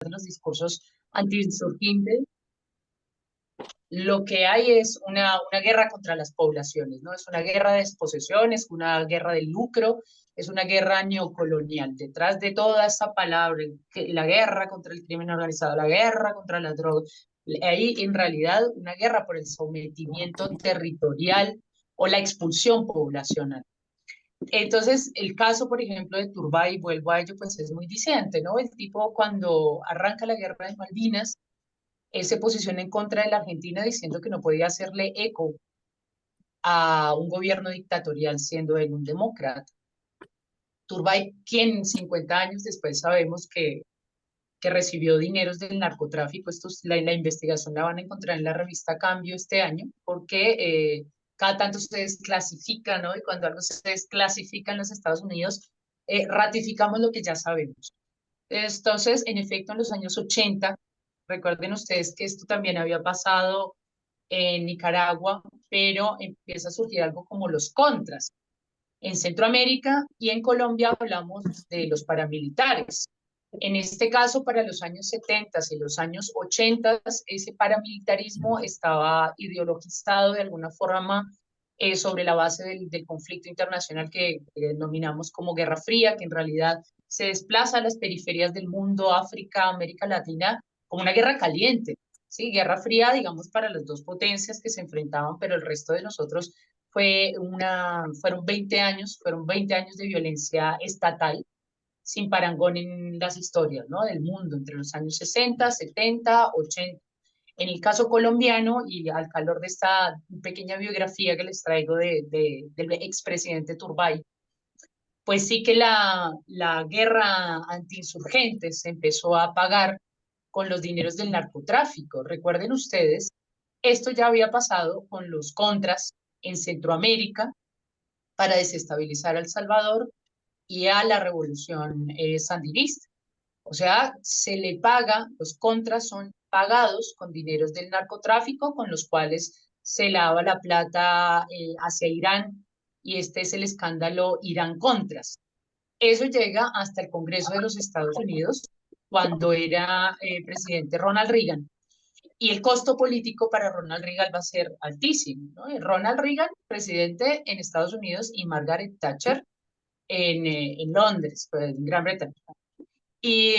de los discursos antiinsurgentes, lo que hay es una guerra contra las poblaciones, ¿no? Es una guerra de desposesión, es una guerra de lucro, es una guerra neocolonial. Detrás de toda esta palabra, la guerra contra el crimen organizado, la guerra contra las drogas, hay en realidad una guerra por el sometimiento territorial o la expulsión poblacional. Entonces, el caso, por ejemplo, de Turbay, vuelvo a ello, pues es muy diciente, ¿no? El tipo cuando arranca la guerra de Malvinas, él se posiciona en contra de la Argentina diciendo que no podía hacerle eco a un gobierno dictatorial siendo él un demócrata. Turbay, quien 50 años después sabemos que recibió dineros del narcotráfico, la investigación la van a encontrar en la revista Cambio este año, porque cada tanto se desclasifica, ¿no? Y cuando algo se desclasifica en los Estados Unidos, ratificamos lo que ya sabemos. Entonces, en efecto, en los años 80, recuerden ustedes que esto también había pasado en Nicaragua, pero empieza a surgir algo como los contras. En Centroamérica y en Colombia hablamos de los paramilitares. En este caso, para los años 70 y los años 80, ese paramilitarismo estaba ideologizado de alguna forma sobre la base del conflicto internacional que denominamos como Guerra Fría, que en realidad se desplaza a las periferias del mundo, África, América Latina, como una guerra caliente. ¿Sí? Guerra Fría, digamos, para las dos potencias que se enfrentaban, pero el resto de nosotros fueron 20 años de violencia estatal sin parangón en las historias, ¿no? Del mundo, entre los años 60, 70, 80. En el caso colombiano, y al calor de esta pequeña biografía que les traigo del expresidente Turbay, pues sí que la guerra antiinsurgente se empezó a pagar con los dineros del narcotráfico. Recuerden ustedes, esto ya había pasado con los contras en Centroamérica para desestabilizar a El Salvador y a la revolución sandinista. O sea, se le paga, los contras son pagados con dineros del narcotráfico con los cuales se lava la plata hacia Irán y este es el escándalo Irán-Contras. Eso llega hasta el Congreso de los Estados Unidos cuando era presidente Ronald Reagan. Y el costo político para Ronald Reagan va a ser altísimo, ¿no? Ronald Reagan, presidente en Estados Unidos, y Margaret Thatcher en Londres, pues, en Gran Bretaña. Y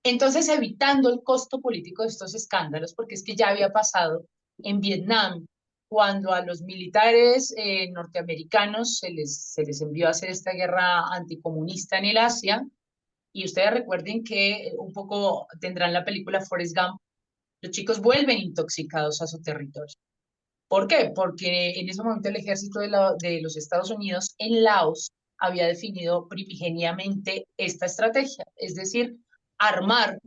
entonces, evitando el costo político de estos escándalos, porque es que ya había pasado en Vietnam, cuando a los militares norteamericanos se les envió a hacer esta guerra anticomunista en el Asia, y ustedes recuerden que un poco tendrán la película Forrest Gump, los chicos vuelven intoxicados a su territorio. ¿Por qué? Porque en ese momento el ejército de los Estados Unidos en Laos había definido primigeniamente esta estrategia, es decir, armar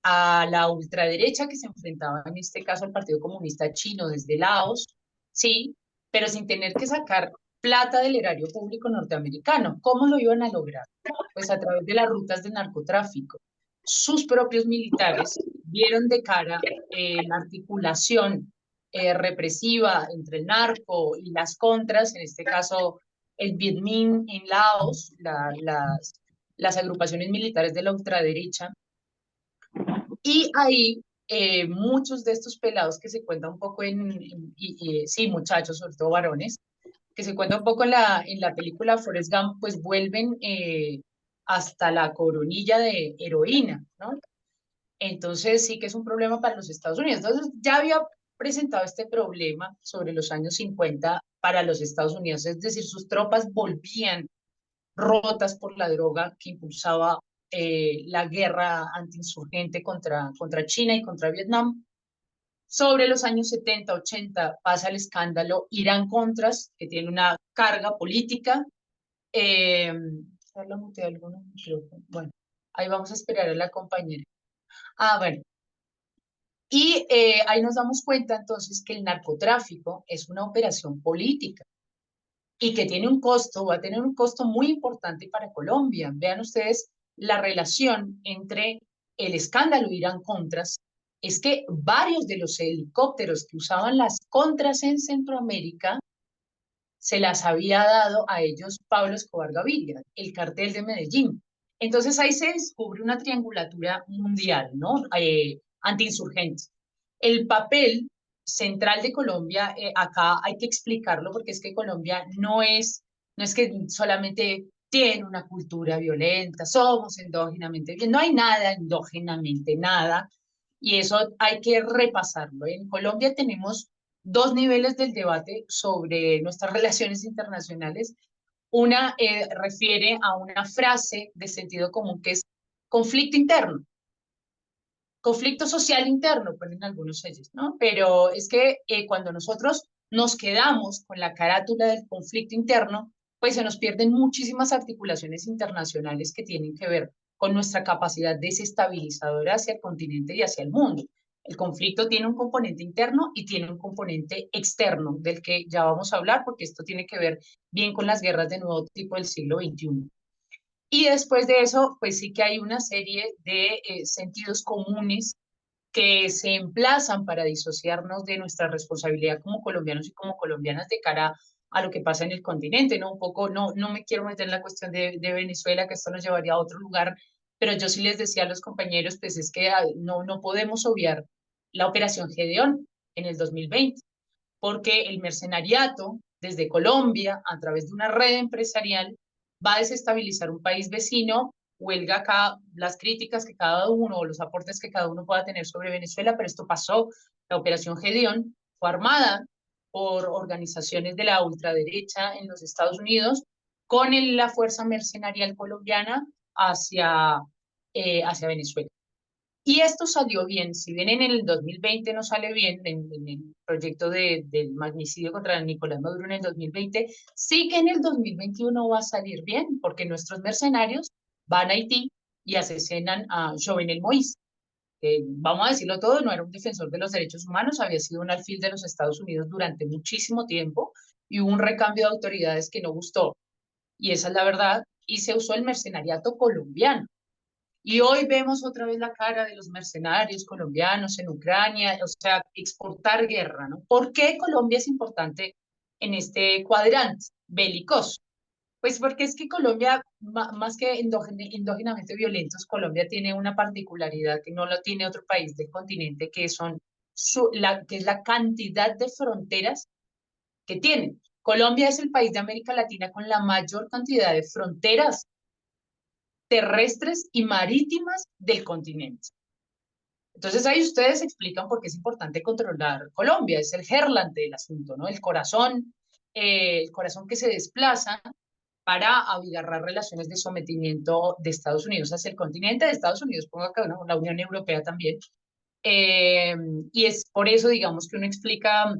a la ultraderecha que se enfrentaba en este caso al Partido Comunista Chino desde Laos, sí, pero sin tener que sacar plata del erario público norteamericano. ¿Cómo lo iban a lograr? Pues a través de las rutas del narcotráfico. Sus propios militares vieron de cara la articulación represiva entre el narco y las contras, en este caso el Viet Minh en Laos, las agrupaciones militares de la ultraderecha, y ahí muchos de estos pelados que se cuentan un poco sí, muchachos, sobre todo varones, que se cuenta un poco en la película Forrest Gump, pues vuelven hasta la coronilla de heroína, ¿no? Entonces sí que es un problema para los Estados Unidos. Entonces ya había presentado este problema sobre los años 50 para los Estados Unidos, es decir, sus tropas volvían rotas por la droga que impulsaba la guerra antiinsurgente contra China y contra Vietnam. Sobre los años 70, 80 pasa el escándalo Irán-Contras, que tiene una carga política. ¿La muteé alguno? Bueno, ahí vamos a esperar a la compañera. Bueno. Y ahí nos damos cuenta entonces que el narcotráfico es una operación política y que tiene un costo, va a tener un costo muy importante para Colombia. Vean ustedes la relación entre el escándalo Irán-Contras, es que varios de los helicópteros que usaban las contras en Centroamérica se las había dado a ellos Pablo Escobar Gaviria, el cartel de Medellín. Entonces ahí se descubre una triangulatura mundial, ¿no? Antiinsurgente. El papel central de Colombia, acá hay que explicarlo porque es que Colombia no es que solamente tiene una cultura violenta, somos endógenamente, no hay nada endógenamente, nada, y eso hay que repasarlo. En Colombia tenemos dos niveles del debate sobre nuestras relaciones internacionales. Una refiere a una frase de sentido común que es conflicto interno, conflicto social interno, ponen algunos sellos, ¿no? Pero es que cuando nosotros nos quedamos con la carátula del conflicto interno, pues se nos pierden muchísimas articulaciones internacionales que tienen que ver con nuestra capacidad desestabilizadora hacia el continente y hacia el mundo. El conflicto tiene un componente interno y tiene un componente externo, del que ya vamos a hablar, porque esto tiene que ver bien con las guerras de nuevo tipo del siglo XXI. Y después de eso, pues sí que hay una serie de sentidos comunes que se emplazan para disociarnos de nuestra responsabilidad como colombianos y como colombianas de cara a lo que pasa en el continente, ¿no? Un poco, no me quiero meter en la cuestión de Venezuela, que esto nos llevaría a otro lugar, pero yo sí les decía a los compañeros, pues es que no podemos obviar la operación Gedeón en el 2020, porque el mercenariato desde Colombia, a través de una red empresarial, va a desestabilizar un país vecino. Huelga acá las críticas que cada uno o los aportes que cada uno pueda tener sobre Venezuela, pero esto pasó. La operación Gedeón fue armada por organizaciones de la ultraderecha en los Estados Unidos con la fuerza mercenarial colombiana hacia, hacia Venezuela. Y esto salió bien, si bien en el 2020 no sale bien, en el proyecto del magnicidio contra Nicolás Maduro en el 2020, sí que en el 2021 va a salir bien, porque nuestros mercenarios van a Haití y asesinan a Jovenel Moïse. Vamos a decirlo todo, no era un defensor de los derechos humanos, había sido un alfil de los Estados Unidos durante muchísimo tiempo y hubo un recambio de autoridades que no gustó. Y esa es la verdad, y se usó el mercenariato colombiano. Y hoy vemos otra vez la cara de los mercenarios colombianos en Ucrania, o sea, exportar guerra, ¿no? ¿Por qué Colombia es importante en este cuadrante belicoso? Pues porque es que Colombia, más que endógenamente violentos, Colombia tiene una particularidad que no lo tiene otro país del continente, que que es la cantidad de fronteras que tiene. Colombia es el país de América Latina con la mayor cantidad de fronteras terrestres y marítimas del continente. Entonces ahí ustedes explican por qué es importante controlar Colombia, es el gerlante del asunto, ¿no? El corazón que se desplaza para abigarrar relaciones de sometimiento de Estados Unidos hacia el continente, de Estados Unidos, pongo acá, ¿no? La Unión Europea también. Eh, y es por eso, digamos, que uno explica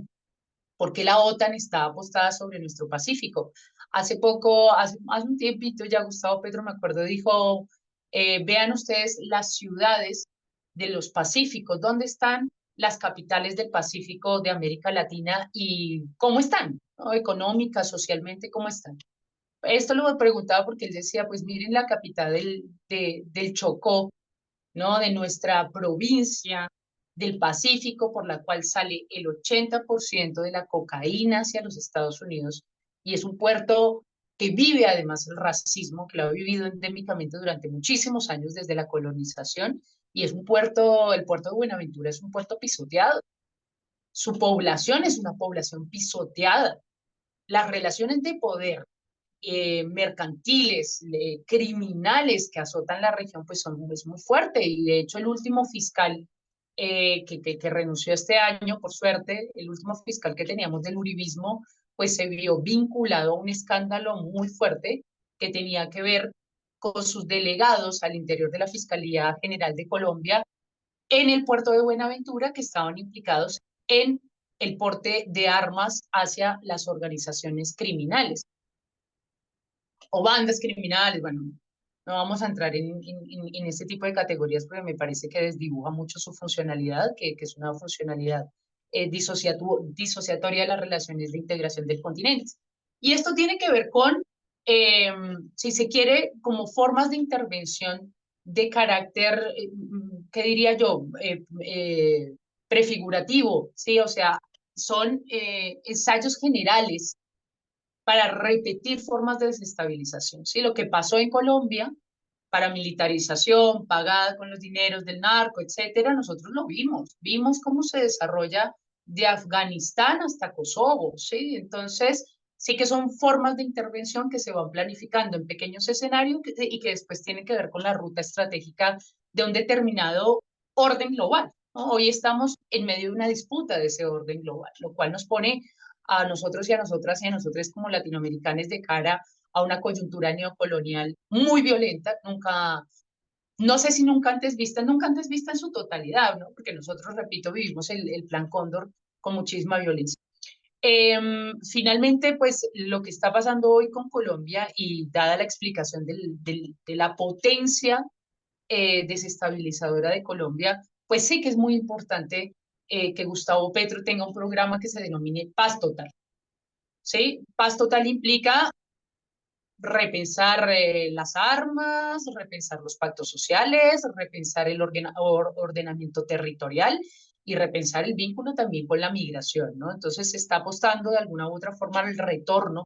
por qué la OTAN está apostada sobre nuestro Pacífico. Hace poco, hace un tiempito ya Gustavo Petro, me acuerdo, dijo, vean ustedes las ciudades de los Pacíficos, ¿dónde están las capitales del Pacífico de América Latina y cómo están, ¿no? Económica, socialmente, cómo están? Esto lo preguntaba porque él decía, pues miren la capital del Chocó, ¿no? De nuestra provincia del Pacífico, por la cual sale el 80% de la cocaína hacia los Estados Unidos. Y es un puerto que vive además el racismo, que lo ha vivido endémicamente durante muchísimos años desde la colonización. Y es un puerto, el puerto de Buenaventura es un puerto pisoteado. Su población es una población pisoteada. Las relaciones de poder mercantiles, criminales que azotan la región, pues es muy fuerte. Y de hecho el último fiscal que renunció este año, por suerte, el último fiscal que teníamos del uribismo, pues se vio vinculado a un escándalo muy fuerte que tenía que ver con sus delegados al interior de la Fiscalía General de Colombia en el puerto de Buenaventura, que estaban implicados en el porte de armas hacia las organizaciones criminales o bandas criminales. Bueno, no vamos a entrar en este tipo de categorías porque me parece que desdibuja mucho su funcionalidad, que es una funcionalidad disociatoria de las relaciones de integración del continente. Y esto tiene que ver con, eh, si se quiere, como formas de intervención de carácter, ¿qué diría yo? Prefigurativo, ¿sí? O sea, son ensayos generales para repetir formas de desestabilización. ¿Sí? Lo que pasó en Colombia paramilitarización pagada con los dineros del narco, etcétera, nosotros lo vimos cómo se desarrolla de Afganistán hasta Kosovo, ¿sí? Entonces, sí que son formas de intervención que se van planificando en pequeños escenarios y que después tienen que ver con la ruta estratégica de un determinado orden global, ¿no? Hoy estamos en medio de una disputa de ese orden global, lo cual nos pone a nosotros y a nosotras y a nosotros como latinoamericanos de cara a una coyuntura neocolonial muy violenta, no sé si nunca antes vista en su totalidad, ¿no? Porque nosotros, repito, vivimos el Plan Cóndor con muchísima violencia. Finalmente, pues lo que está pasando hoy con Colombia y dada la explicación de la potencia desestabilizadora de Colombia, pues sí que es muy importante que Gustavo Petro tenga un programa que se denomine Paz Total. ¿Sí? Paz Total implica repensar las armas, repensar los pactos sociales, repensar el ordenamiento territorial y repensar el vínculo también con la migración, ¿no? Entonces se está apostando de alguna u otra forma al retorno,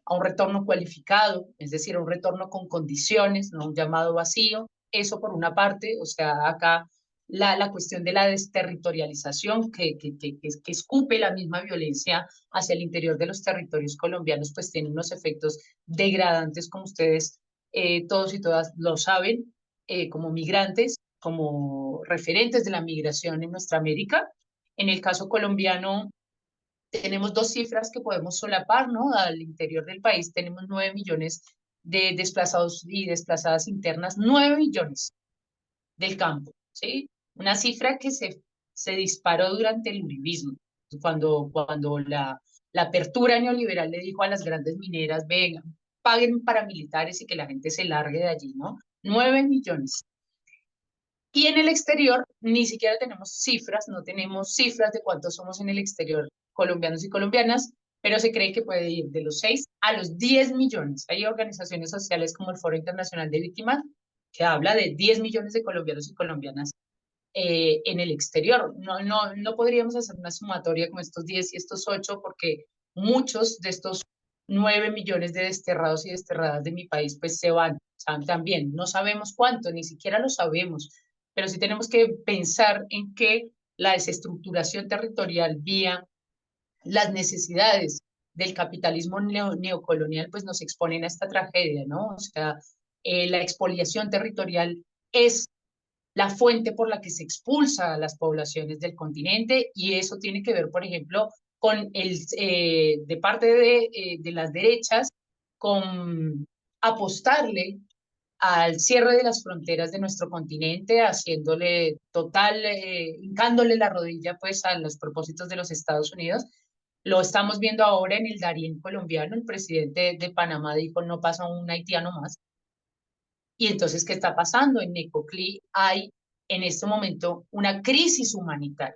a un retorno cualificado, es decir, a un retorno con condiciones, no un llamado vacío. Eso por una parte, o sea, acá la cuestión de la desterritorialización que escupe la misma violencia hacia el interior de los territorios colombianos, pues tiene unos efectos degradantes, como ustedes todos y todas lo saben, como migrantes, como referentes de la migración en nuestra América. En el caso colombiano, tenemos dos cifras que podemos solapar, ¿no? Al interior del país tenemos 9 millones de desplazados y desplazadas internas, 9 millones del campo, ¿sí? Una cifra que se disparó durante el uribismo, cuando la apertura neoliberal le dijo a las grandes mineras, vengan, paguen paramilitares y que la gente se largue de allí, ¿no? 9 millones. Y en el exterior ni siquiera tenemos cifras, no tenemos cifras de cuántos somos en el exterior, colombianos y colombianas, pero se cree que puede ir de los 6 a los 10 millones. Hay organizaciones sociales como el Foro Internacional de Víctimas que habla de 10 millones de colombianos y colombianas en el exterior. No podríamos hacer una sumatoria con estos 10 y estos 8 porque muchos de estos 9 millones de desterrados y desterradas de mi país pues se van, ¿saben? También no sabemos cuánto, ni siquiera lo sabemos, pero sí tenemos que pensar en que la desestructuración territorial vía las necesidades del capitalismo neocolonial pues nos exponen a esta tragedia, ¿no? O sea, la expoliación territorial es la fuente por la que se expulsa a las poblaciones del continente y eso tiene que ver, por ejemplo, con de parte de las derechas, con apostarle al cierre de las fronteras de nuestro continente, haciéndole total, hincándole la rodilla pues a los propósitos de los Estados Unidos. Lo estamos viendo ahora en el Darién colombiano, el presidente de Panamá dijo no pasa un haitiano más. Y entonces, ¿qué está pasando? En Necoclí hay en este momento una crisis humanitaria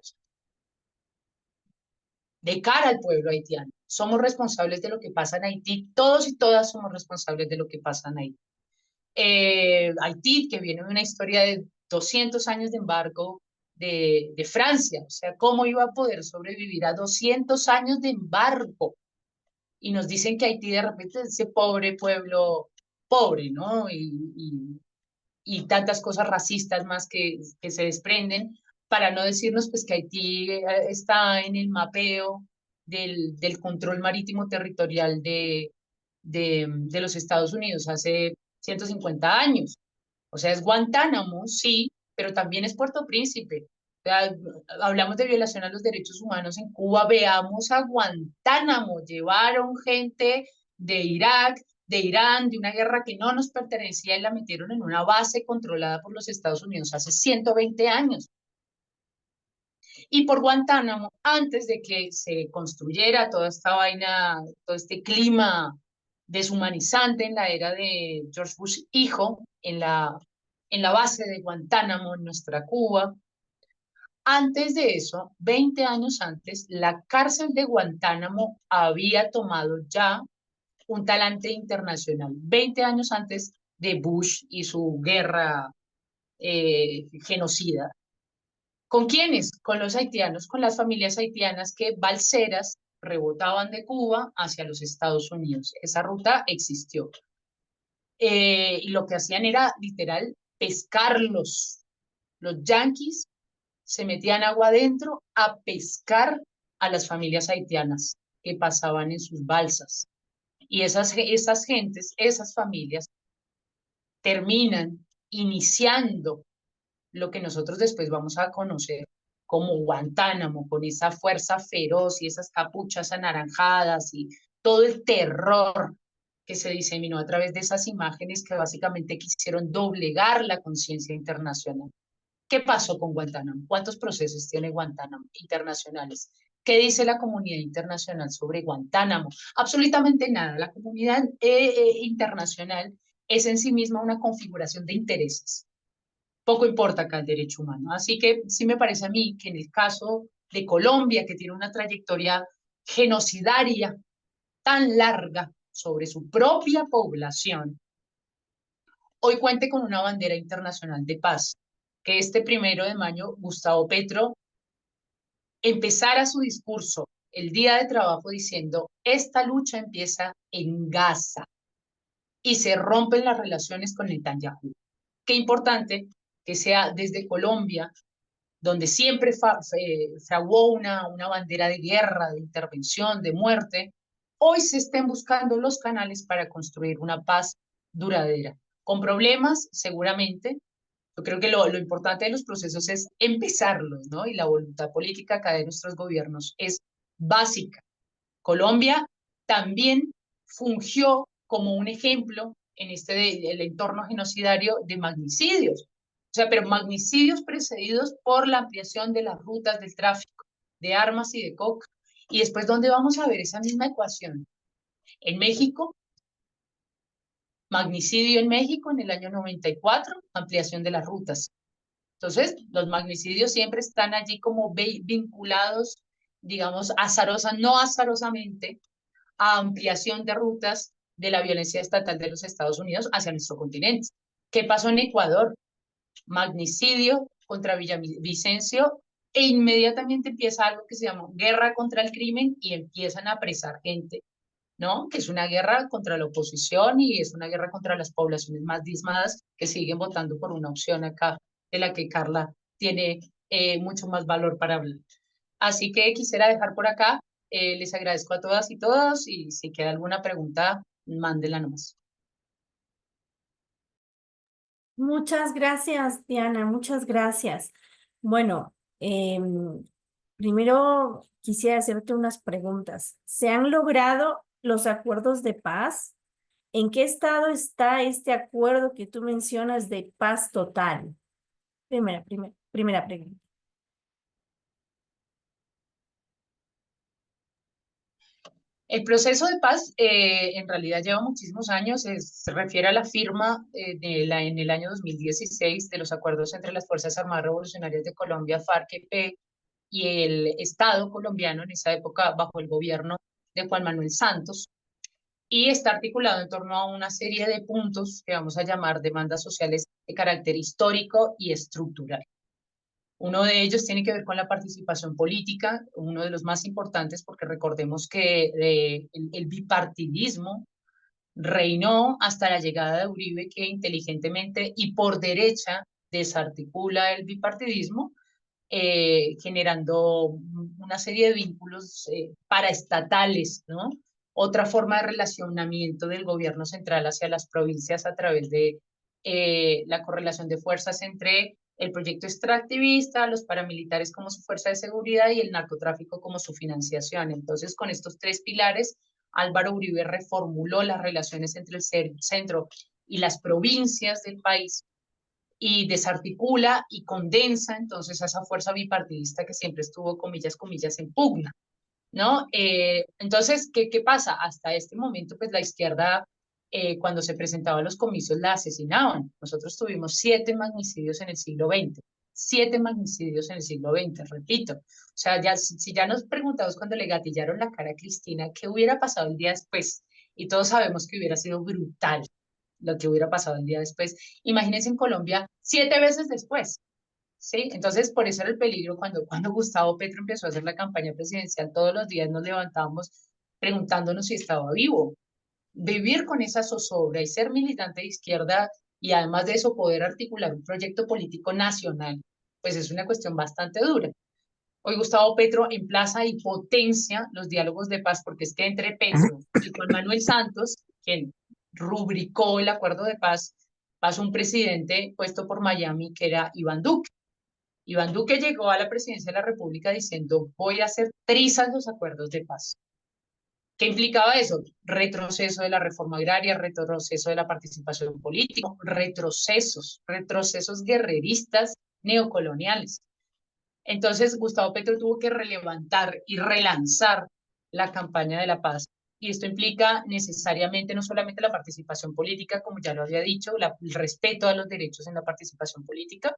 de cara al pueblo haitiano. Somos responsables de lo que pasa en Haití, todos y todas somos responsables de lo que pasa en Haití. Haití, que viene de una historia de 200 años de embargo de Francia, o sea, ¿cómo iba a poder sobrevivir a 200 años de embargo? Y nos dicen que Haití de repente es ese pobre pueblo pobre, ¿no? Y tantas cosas racistas más que se desprenden, para no decirnos pues que Haití está en el mapeo del control marítimo territorial de los Estados Unidos hace 150 años. O sea, es Guantánamo, sí, pero también es Puerto Príncipe. O sea, hablamos de violación a los derechos humanos en Cuba, veamos a Guantánamo, llevaron gente de Irak, de Irán, de una guerra que no nos pertenecía y la metieron en una base controlada por los Estados Unidos hace 120 años. Y por Guantánamo, antes de que se construyera toda esta vaina, todo este clima deshumanizante en la era de George Bush hijo, en la base de Guantánamo, en nuestra Cuba, antes de eso, 20 años antes, la cárcel de Guantánamo había tomado ya un talante internacional, 20 años antes de Bush y su guerra genocida. ¿Con quiénes? Con los haitianos, con las familias haitianas que balseras rebotaban de Cuba hacia los Estados Unidos. Esa ruta existió. y lo que hacían era literal pescarlos. Los yanquis se metían agua adentro a pescar a las familias haitianas que pasaban en sus balsas. Y esas gentes, esas familias, terminan iniciando lo que nosotros después vamos a conocer como Guantánamo, con esa fuerza feroz y esas capuchas anaranjadas y todo el terror que se diseminó a través de esas imágenes que básicamente quisieron doblegar la conciencia internacional. ¿Qué pasó con Guantánamo? ¿Cuántos procesos tiene Guantánamo internacionales? ¿Qué dice la comunidad internacional sobre Guantánamo? Absolutamente nada. La comunidad internacional es en sí misma una configuración de intereses. Poco importa acá el derecho humano. Así que sí me parece a mí que en el caso de Colombia, que tiene una trayectoria genocidaria tan larga sobre su propia población, hoy cuente con una bandera internacional de paz. Que este 1 de mayo Gustavo Petro empezara su discurso el día de trabajo diciendo, esta lucha empieza en Gaza y se rompen las relaciones con Netanyahu. Qué importante que sea desde Colombia, donde siempre fraguó una bandera de guerra, de intervención, de muerte, hoy se estén buscando los canales para construir una paz duradera. Con problemas, seguramente. Yo creo que lo importante de los procesos es empezarlos, ¿no? Y la voluntad política acá de nuestros gobiernos es básica. Colombia también fungió como un ejemplo en el entorno genocidario de magnicidios. O sea, pero magnicidios precedidos por la ampliación de las rutas del tráfico de armas y de coca. Y después, ¿dónde vamos a ver esa misma ecuación? En México, magnicidio en México en el año 94, ampliación de las rutas. Entonces, los magnicidios siempre están allí como vinculados, digamos, no azarosamente, a ampliación de rutas de la violencia estatal de los Estados Unidos hacia nuestro continente. ¿Qué pasó en Ecuador? Magnicidio contra Villavicencio e inmediatamente empieza algo que se llama guerra contra el crimen y empiezan a apresar gente, ¿no? Que es una guerra contra la oposición y es una guerra contra las poblaciones más diezmadas que siguen votando por una opción acá de la que Carla tiene mucho más valor para hablar. Así que quisiera dejar por acá. Les agradezco a todas y todos y si queda alguna pregunta, mándela nomás. Muchas gracias, Diana, muchas gracias. Bueno, primero quisiera hacerte unas preguntas. ¿Se han logrado los acuerdos de paz? ¿En qué estado está este acuerdo que tú mencionas de paz total? Primera pregunta. El proceso de paz en realidad lleva muchísimos años, se refiere a la firma en el año 2016 de los acuerdos entre las Fuerzas Armadas Revolucionarias de Colombia, FARC-EP, y el Estado colombiano en esa época bajo el gobierno de Juan Manuel Santos, y está articulado en torno a una serie de puntos que vamos a llamar demandas sociales de carácter histórico y estructural. Uno de ellos tiene que ver con la participación política, uno de los más importantes porque recordemos que el bipartidismo reinó hasta la llegada de Uribe, que inteligentemente y por derecha desarticula el bipartidismo, generando una serie de vínculos paraestatales, ¿no? Otra forma de relacionamiento del gobierno central hacia las provincias a través de la correlación de fuerzas entre el proyecto extractivista, los paramilitares como su fuerza de seguridad y el narcotráfico como su financiación. Entonces, con estos tres pilares, Álvaro Uribe reformuló las relaciones entre el centro y las provincias del país y desarticula y condensa entonces a esa fuerza bipartidista que siempre estuvo, comillas, comillas, en pugna, ¿no? Entonces, ¿qué pasa? Hasta este momento, pues la izquierda, cuando se presentaba a los comicios, la asesinaban. Nosotros tuvimos 7 magnicidios en el siglo XX. 7 magnicidios en el siglo XX, repito. O sea, ya, si ya nos preguntamos cuando le gatillaron la cara a Cristina, ¿qué hubiera pasado el día después? Y todos sabemos que hubiera sido brutal lo que hubiera pasado el día después. Imagínense en Colombia 7 veces después, ¿sí? Entonces, por eso era el peligro cuando Gustavo Petro empezó a hacer la campaña presidencial, todos los días nos levantábamos preguntándonos si estaba vivo, vivir con esa zozobra y ser militante de izquierda y además de eso poder articular un proyecto político nacional, pues es una cuestión bastante dura. Hoy Gustavo Petro emplaza y potencia los diálogos de paz, porque es que entre Petro y Juan Manuel Santos, quien rubricó el acuerdo de paz, pasó un presidente puesto por Miami que era Iván Duque. Iván Duque llegó a la presidencia de la República diciendo, voy a hacer trizas los acuerdos de paz. ¿Qué implicaba eso? Retroceso de la reforma agraria, retroceso de la participación política, retrocesos guerreristas neocoloniales. Entonces, Gustavo Petro tuvo que relevantar y relanzar la campaña de la paz. Y esto implica necesariamente no solamente la participación política, como ya lo había dicho, el respeto a los derechos en la participación política,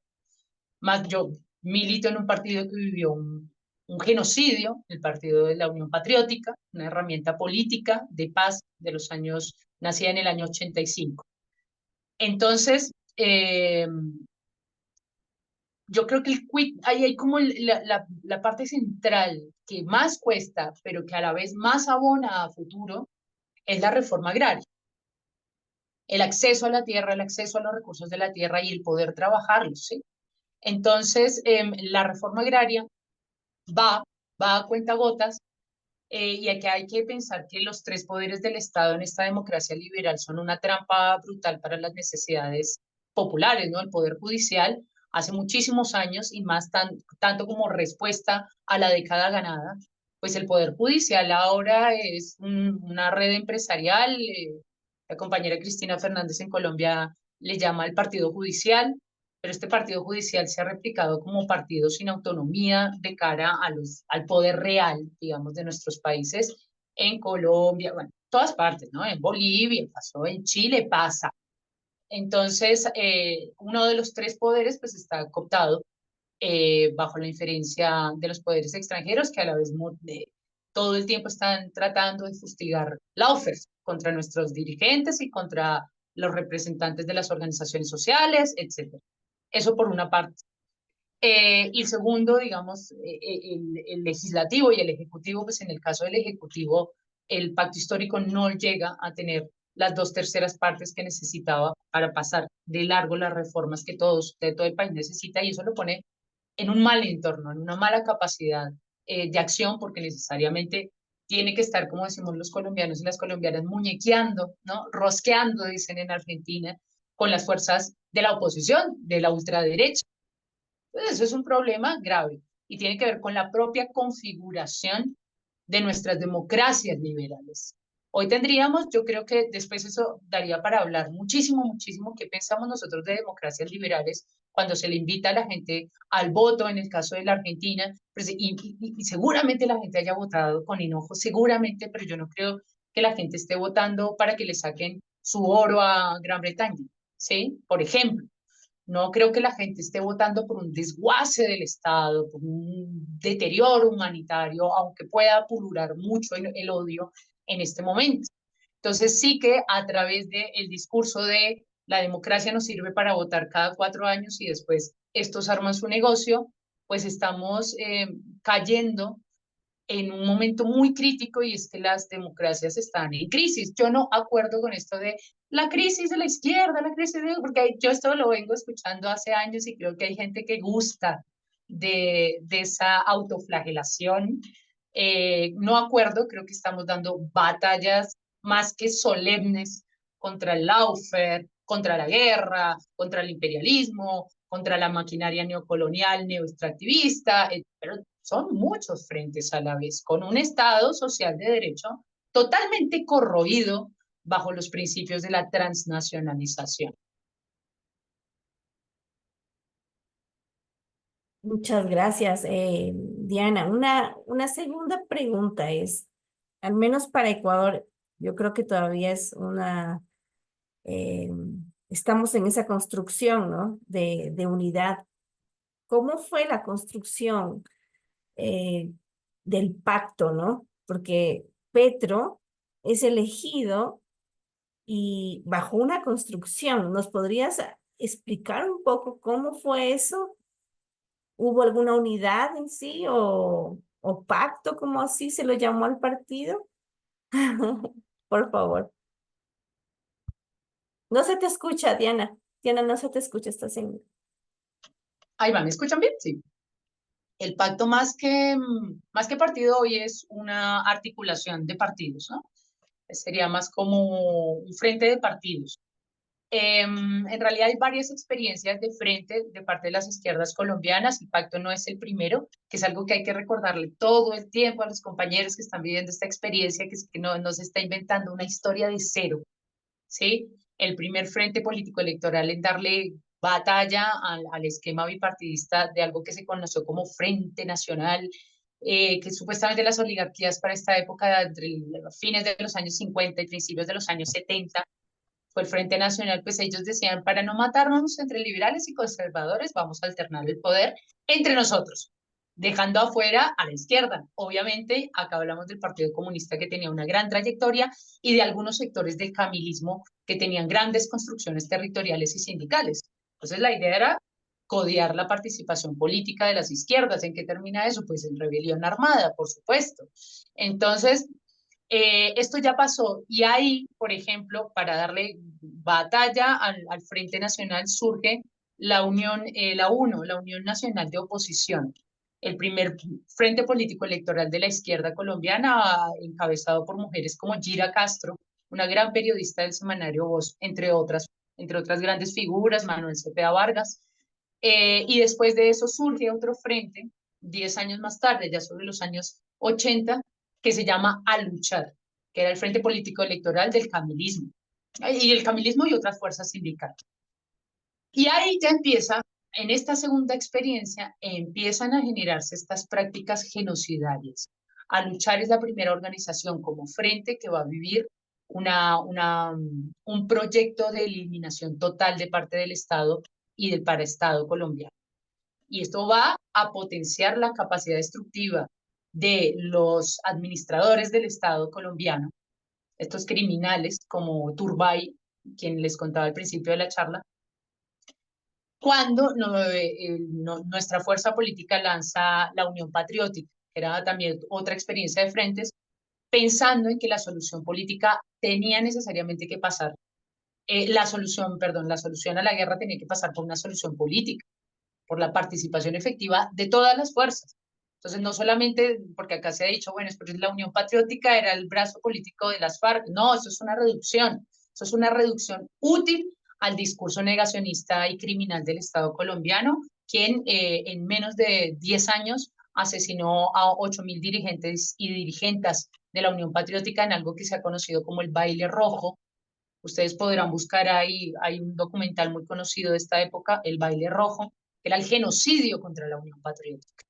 más yo milito en un partido que vivió un genocidio, el Partido de la Unión Patriótica, una herramienta política de paz de los años, nacida en el año 85. Entonces, yo creo que ahí hay como la parte central que más cuesta, pero que a la vez más abona a futuro, es la reforma agraria. El acceso a la tierra, el acceso a los recursos de la tierra y el poder trabajarlos, ¿sí? Entonces, la reforma agraria va, va a cuentagotas, y aquí hay que pensar que los tres poderes del Estado en esta democracia liberal son una trampa brutal para las necesidades populares, ¿no? El Poder Judicial hace muchísimos años y más tanto como respuesta a la década ganada, pues el Poder Judicial ahora es una red empresarial. La compañera Cristina Fernández en Colombia le llama el partido judicial, pero este partido judicial se ha replicado como partido sin autonomía de cara al poder real, digamos, de nuestros países, en Colombia, bueno, todas partes, ¿no? En Bolivia, pasó en Chile, pasa. Entonces, uno de los tres poderes, pues, está cooptado bajo la inferencia de los poderes extranjeros, que a la vez todo el tiempo están tratando de fustigar lawfare contra nuestros dirigentes y contra los representantes de las organizaciones sociales, etcétera. Eso por una parte. Y segundo, digamos, el legislativo y el ejecutivo, pues en el caso del ejecutivo, el pacto histórico no llega a tener las 2/3 partes que necesitaba para pasar de largo las reformas que todo el país necesita, y eso lo pone en un mal entorno, en una mala capacidad de acción, porque necesariamente tiene que estar, como decimos los colombianos y las colombianas, muñequeando, ¿no? Rosqueando, dicen en Argentina, con las fuerzas de la oposición, de la ultraderecha. Entonces, eso es un problema grave y tiene que ver con la propia configuración de nuestras democracias liberales. Hoy tendríamos, yo creo que después eso daría para hablar muchísimo, muchísimo qué pensamos nosotros de democracias liberales cuando se le invita a la gente al voto, en el caso de la Argentina, pues, y seguramente la gente haya votado con enojo, seguramente, pero yo no creo que la gente esté votando para que le saquen su oro a Gran Bretaña, ¿sí? Por ejemplo. No creo que la gente esté votando por un desguace del Estado, por un deterioro humanitario, aunque pueda pulular mucho el odio en este momento. Entonces sí que a través del discurso de la democracia nos sirve para votar cada 4 años y después estos arman su negocio, pues estamos cayendo en un momento muy crítico, y es que las democracias están en crisis. Yo no acuerdo con esto de la crisis de la izquierda, la crisis de... porque yo esto lo vengo escuchando hace años y creo que hay gente que gusta de esa autoflagelación. No acuerdo, creo que estamos dando batallas más que solemnes contra el lawfare, contra la guerra, contra el imperialismo, contra la maquinaria neocolonial, neoextractivista, pero son muchos frentes a la vez, con un Estado social de derecho totalmente corroído bajo los principios de la transnacionalización. Muchas gracias, Diana. Una segunda pregunta es, al menos para Ecuador, yo creo que todavía es eh, estamos en esa construcción, ¿no? De unidad. ¿Cómo fue la construcción eh, del pacto, ¿no? Porque Petro es elegido y bajo una construcción. ¿Nos podrías explicar un poco cómo fue eso? ¿Hubo alguna unidad en sí o pacto, como así se lo llamó al partido? Por favor. No se te escucha, Diana. Diana, no se te escucha, estás en... Ahí va, ¿me escuchan bien? Sí. El pacto más que partido hoy es una articulación de partidos, ¿no? Sería más como un frente de partidos. En realidad hay varias experiencias de frente de parte de las izquierdas colombianas. El pacto no es el primero, que es algo que hay que recordarle todo el tiempo a los compañeros que están viviendo esta experiencia, que no se está inventando una historia de cero, ¿sí? El primer frente político electoral en darle batalla al esquema bipartidista de algo que se conoció como Frente Nacional, que supuestamente las oligarquías para esta época, entre fines de los años 50 y principios de los años 70, fue el Frente Nacional, pues ellos decían, para no matarnos entre liberales y conservadores, vamos a alternar el poder entre nosotros, dejando afuera a la izquierda. Obviamente, acá hablamos del Partido Comunista que tenía una gran trayectoria y de algunos sectores del camilismo que tenían grandes construcciones territoriales y sindicales. Entonces, la idea era codear la participación política de las izquierdas. ¿En qué termina eso? Pues en rebelión armada, por supuesto. Entonces, esto ya pasó y ahí, por ejemplo, para darle batalla al Frente Nacional surge la UNO, la Unión Nacional de Oposición, el primer frente político electoral de la izquierda colombiana, encabezado por mujeres como Gira Castro, una gran periodista del semanario Voz, entre otras grandes figuras, Manuel Cepeda Vargas. Y después de eso surge otro frente, 10 años más tarde, ya sobre los años 80, que se llama A Luchar, que era el Frente Político Electoral del Camilismo, y el Camilismo y otras fuerzas sindicales. Y ahí ya empieza, en esta segunda experiencia, empiezan a generarse estas prácticas genocidarias. A Luchar es la primera organización como frente que va a vivir un proyecto de eliminación total de parte del Estado y del paraestado colombiano. Y esto va a potenciar la capacidad destructiva de los administradores del Estado colombiano, estos criminales como Turbay, quien les contaba al principio de la charla, cuando nuestra fuerza política lanza la Unión Patriótica, que era también otra experiencia de frentes, pensando en que la solución política tenía necesariamente que pasar, la solución a la guerra tenía que pasar por una solución política, por la participación efectiva de todas las fuerzas. Entonces, no solamente, porque acá se ha dicho, bueno, es porque la Unión Patriótica era el brazo político de las FARC, no, eso es una reducción útil al discurso negacionista y criminal del Estado colombiano, quien en menos de 10 años asesinó a 8.000 dirigentes y dirigentes de la Unión Patriótica en algo que se ha conocido como el baile rojo. Ustedes podrán buscar ahí, hay un documental muy conocido de esta época, El baile rojo, que era el genocidio contra la Unión Patriótica.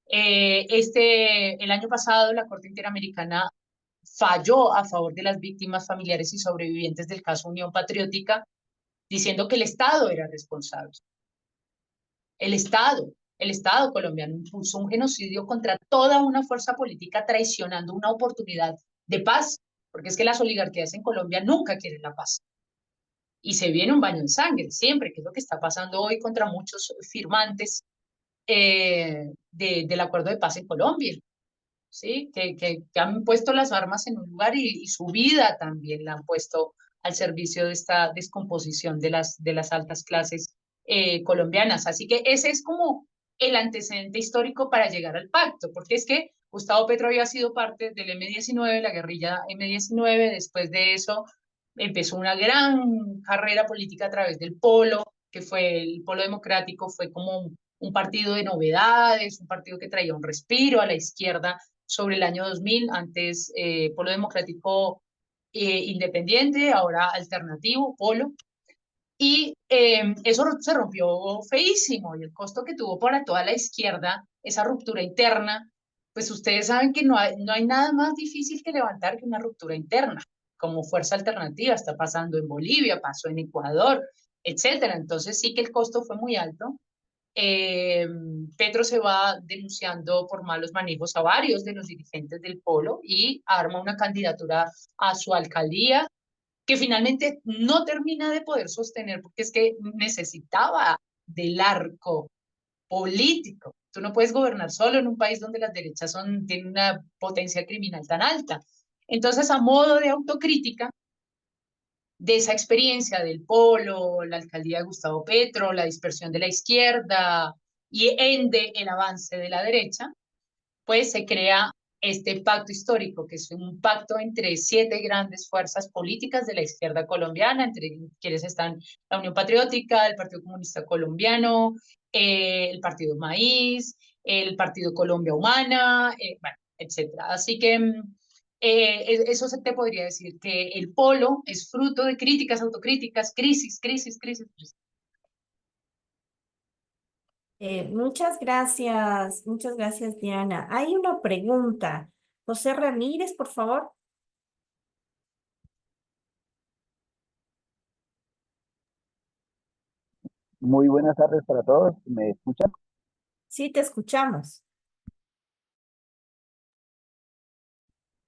El año pasado la Corte Interamericana falló a favor de las víctimas familiares y sobrevivientes del caso Unión Patriótica, diciendo que el Estado era responsable. El Estado, el Estado colombiano impulsó un genocidio contra toda una fuerza política traicionando una oportunidad de paz, porque es que las oligarquías en Colombia nunca quieren la paz. Y se viene un baño en sangre, siempre, que es lo que está pasando hoy contra muchos firmantes del acuerdo de paz en Colombia, ¿sí? Que han puesto las armas en un lugar y su vida también la han puesto al servicio de esta descomposición de las altas clases colombianas. Así que ese es como el antecedente histórico para llegar al pacto, porque es que Gustavo Petro había sido parte del M-19, la guerrilla M-19, después de eso empezó una gran carrera política a través del Polo, que fue el Polo Democrático, fue como un partido de novedades, un partido que traía un respiro a la izquierda sobre el año 2000, antes Polo Democrático independiente, ahora alternativo, Polo, y eso se rompió feísimo y el costo que tuvo para toda la izquierda, esa ruptura interna, pues ustedes saben que no hay nada más difícil que levantar que una ruptura interna como fuerza alternativa. Está pasando en Bolivia, pasó en Ecuador, etcétera. Entonces sí que el costo fue muy alto. Eh, Petro se va denunciando por malos manejos a varios de los dirigentes del Polo y arma una candidatura a su alcaldía que finalmente no termina de poder sostener porque es que necesitaba del arco político. Tú no puedes gobernar solo en un país donde las derechas tienen una potencia criminal tan alta. Entonces, a modo de autocrítica, de esa experiencia del polo, la alcaldía de Gustavo Petro, la dispersión de la izquierda y ende el avance de la derecha, pues se crea este pacto histórico, que es un pacto entre 7 grandes fuerzas políticas de la izquierda colombiana, entre quienes están la Unión Patriótica, el Partido Comunista Colombiano, el Partido Maíz, el Partido Colombia Humana, bueno, etcétera. Así que eso se te podría decir que el polo es fruto de críticas, autocríticas, crisis, crisis, crisis, crisis. Muchas gracias, Diana. Hay una pregunta. José Ramírez, por favor. Muy buenas tardes para todos. ¿Me escuchan? Sí, te escuchamos.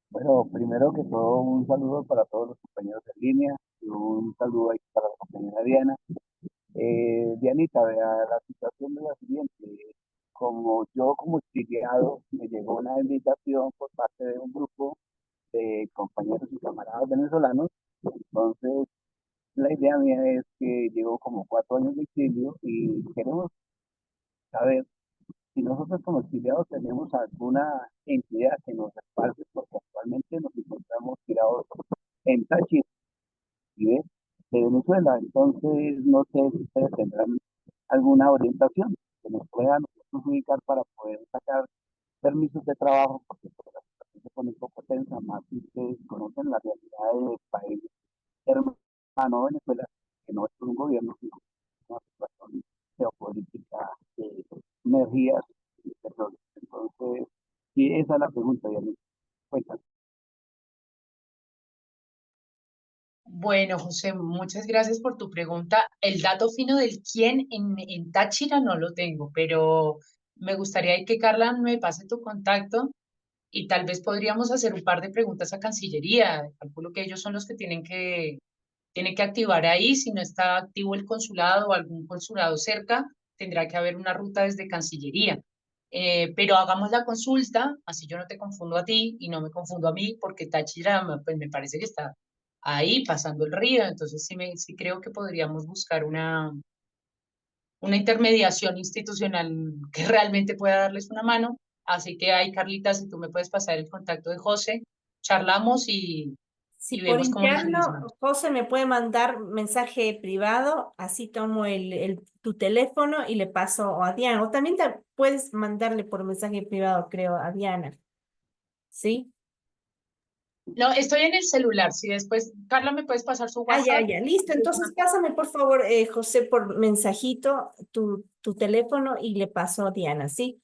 Bueno, primero que todo, un saludo para todos los compañeros en línea y un saludo ahí para la compañera Diana. Dianita, vea, la situación es la siguiente. Como yo como exiliado me llegó una invitación por parte de un grupo de compañeros y camaradas venezolanos. Entonces, la idea mía es que llevo como 4 años de exilio y queremos saber si nosotros como exiliados tenemos alguna entidad que nos respalde, porque actualmente nos encontramos tirados en Táchira, ¿sí ves? De Venezuela. Entonces, no sé si ustedes tendrán alguna orientación que nos puedan nosotros ubicar para poder sacar permisos de trabajo, porque pues, la situación se pone un poco tensa, más si ustedes conocen la realidad del país hermano Venezuela, que no es un gobierno, sino una situación geopolítica de energías y petróleo. Entonces, sí, esa es la pregunta, Diana. Cuéntame. Bueno, José, muchas gracias por tu pregunta. El dato fino del quién en Táchira no lo tengo, pero me gustaría que Carla me pase tu contacto y tal vez podríamos hacer un par de preguntas a Cancillería. Calculo que ellos son los que tienen que activar ahí. Si no está activo el consulado o algún consulado cerca, tendrá que haber una ruta desde Cancillería. Pero hagamos la consulta, así yo no te confundo a ti y no me confundo a mí, porque Táchira, pues me parece que está ahí pasando el río, entonces sí creo que podríamos buscar una intermediación institucional que realmente pueda darles una mano. Así que ahí, Carlita, si tú me puedes pasar el contacto de José, charlamos Si y por vemos cómo nos interno, organizamos. José me puede mandar mensaje privado, así tomo tu teléfono y le paso a Diana. O también te puedes mandarle por mensaje privado, creo, a Diana. ¿Sí? No, estoy en el celular. Si después, Carla, me puedes pasar su Ah, ya, WhatsApp. ya, listo. Entonces pásame, por favor, José, por mensajito tu teléfono y le paso a Diana, ¿sí?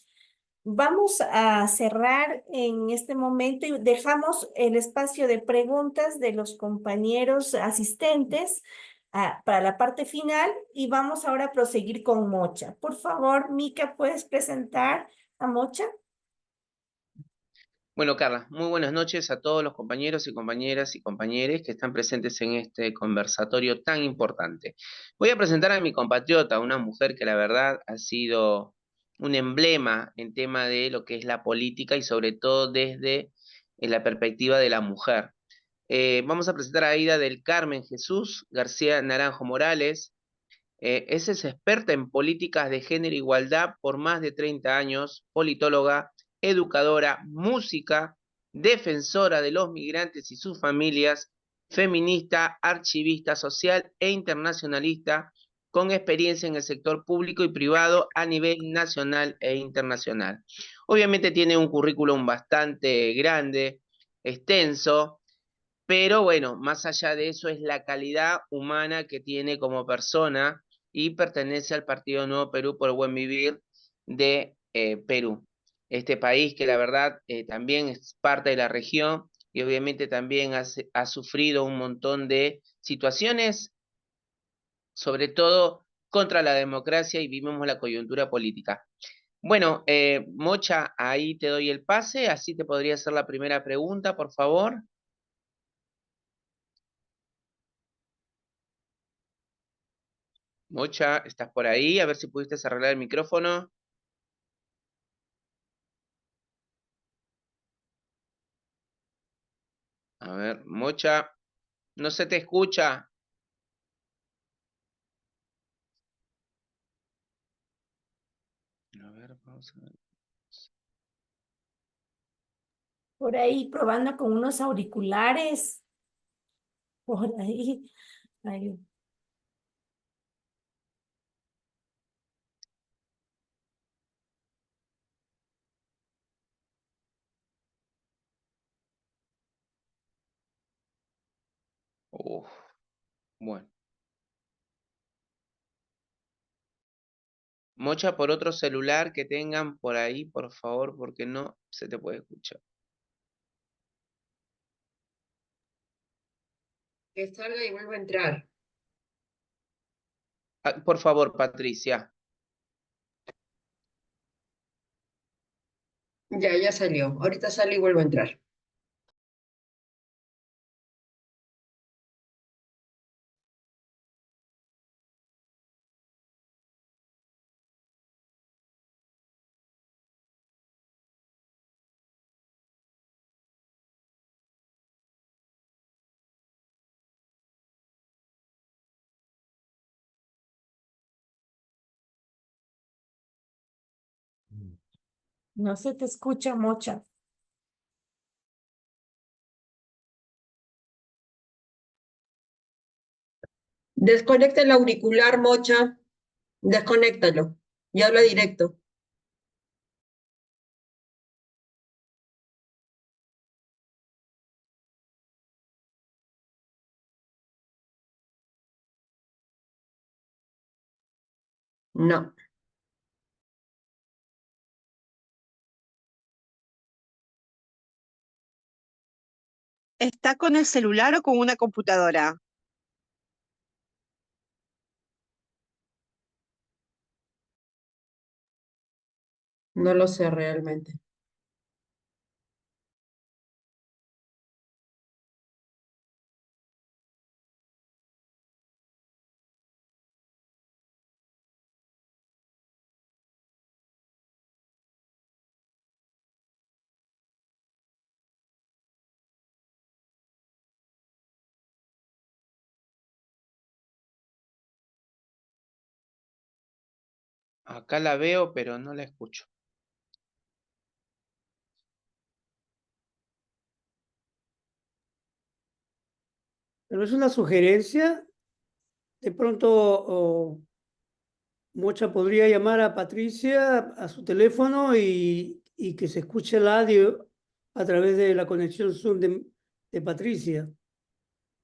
Vamos a cerrar en este momento y dejamos el espacio de preguntas de los compañeros asistentes para la parte final y vamos ahora a proseguir con Mocha. Por favor, Mica, ¿puedes presentar a Mocha? Bueno, Carla, muy buenas noches a todos los compañeros y compañeras y compañeros que están presentes en este conversatorio tan importante. Voy a presentar a mi compatriota, una mujer que la verdad ha sido un emblema en tema de lo que es la política y sobre todo desde la perspectiva de la mujer. Vamos a presentar a Aida del Carmen Jesús García Naranjo Morales. Es experta en políticas de género e igualdad por más de 30 años, politóloga, educadora, música, defensora de los migrantes y sus familias, feminista, archivista social e internacionalista, con experiencia en el sector público y privado a nivel nacional e internacional. Obviamente tiene un currículum bastante grande, extenso, pero bueno, más allá de eso es la calidad humana que tiene como persona y pertenece al Partido Nuevo Perú por el Buen Vivir de Perú. Este país que la verdad también es parte de la región y obviamente también ha sufrido un montón de situaciones, sobre todo contra la democracia y vivimos la coyuntura política. Bueno, Mocha, ahí te doy el pase, así te podría hacer la primera pregunta, por favor. Mocha, ¿estás por ahí? A ver si pudiste arreglar el micrófono. A ver, Mocha, no se te escucha. vamos a ver. Por ahí probando con unos auriculares. Por ahí. Ay, Uf, bueno. Mocha por otro celular que tengan por ahí, por favor, porque no se te puede escuchar. Que salga y vuelva a entrar. Ah, por favor, Patricia. Ya salió. Ahorita sale y vuelve a entrar. no se te escucha, Mocha. Desconecta el auricular, Mocha. Desconéctalo. Y habla directo. No. ¿Está con el celular o con una computadora? No lo sé realmente. Acá la veo, pero no la escucho. Pero es una sugerencia. De pronto, Mocha podría llamar a Patricia a su teléfono y que se escuche el audio a través de la conexión Zoom de Patricia.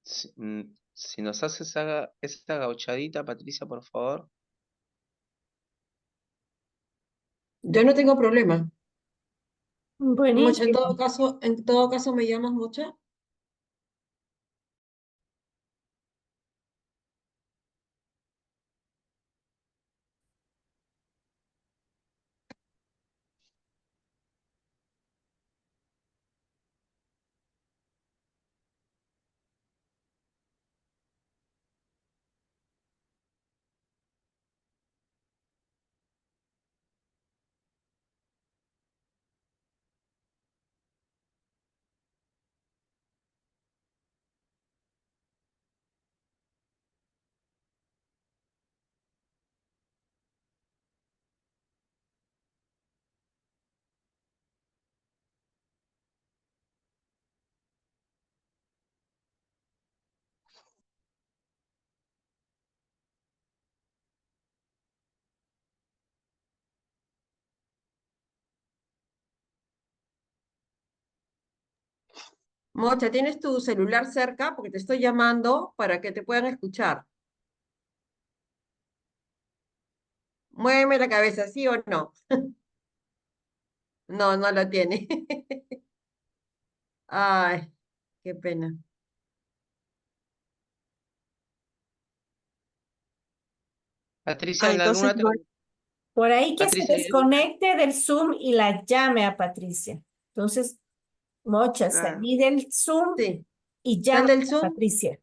Si nos haces esa gauchadita, Patricia, por favor. Yo no tengo problema. Mocha, Buenísimo. en todo caso me llamas Mocha. Mocha, ¿tienes tu celular cerca? Porque te estoy llamando para que te puedan escuchar. Muéveme la cabeza, ¿sí o no? No, no lo tiene. Ay, qué pena. Patricia, Ah, ¿en alguna entonces otra? no. Por ahí que se Patricia, ¿hay alguna? desconecte del Zoom y la llame a Patricia. Entonces, Mocha, Claro. salí del Zoom Sí, y sal llama del a Zoom Patricia.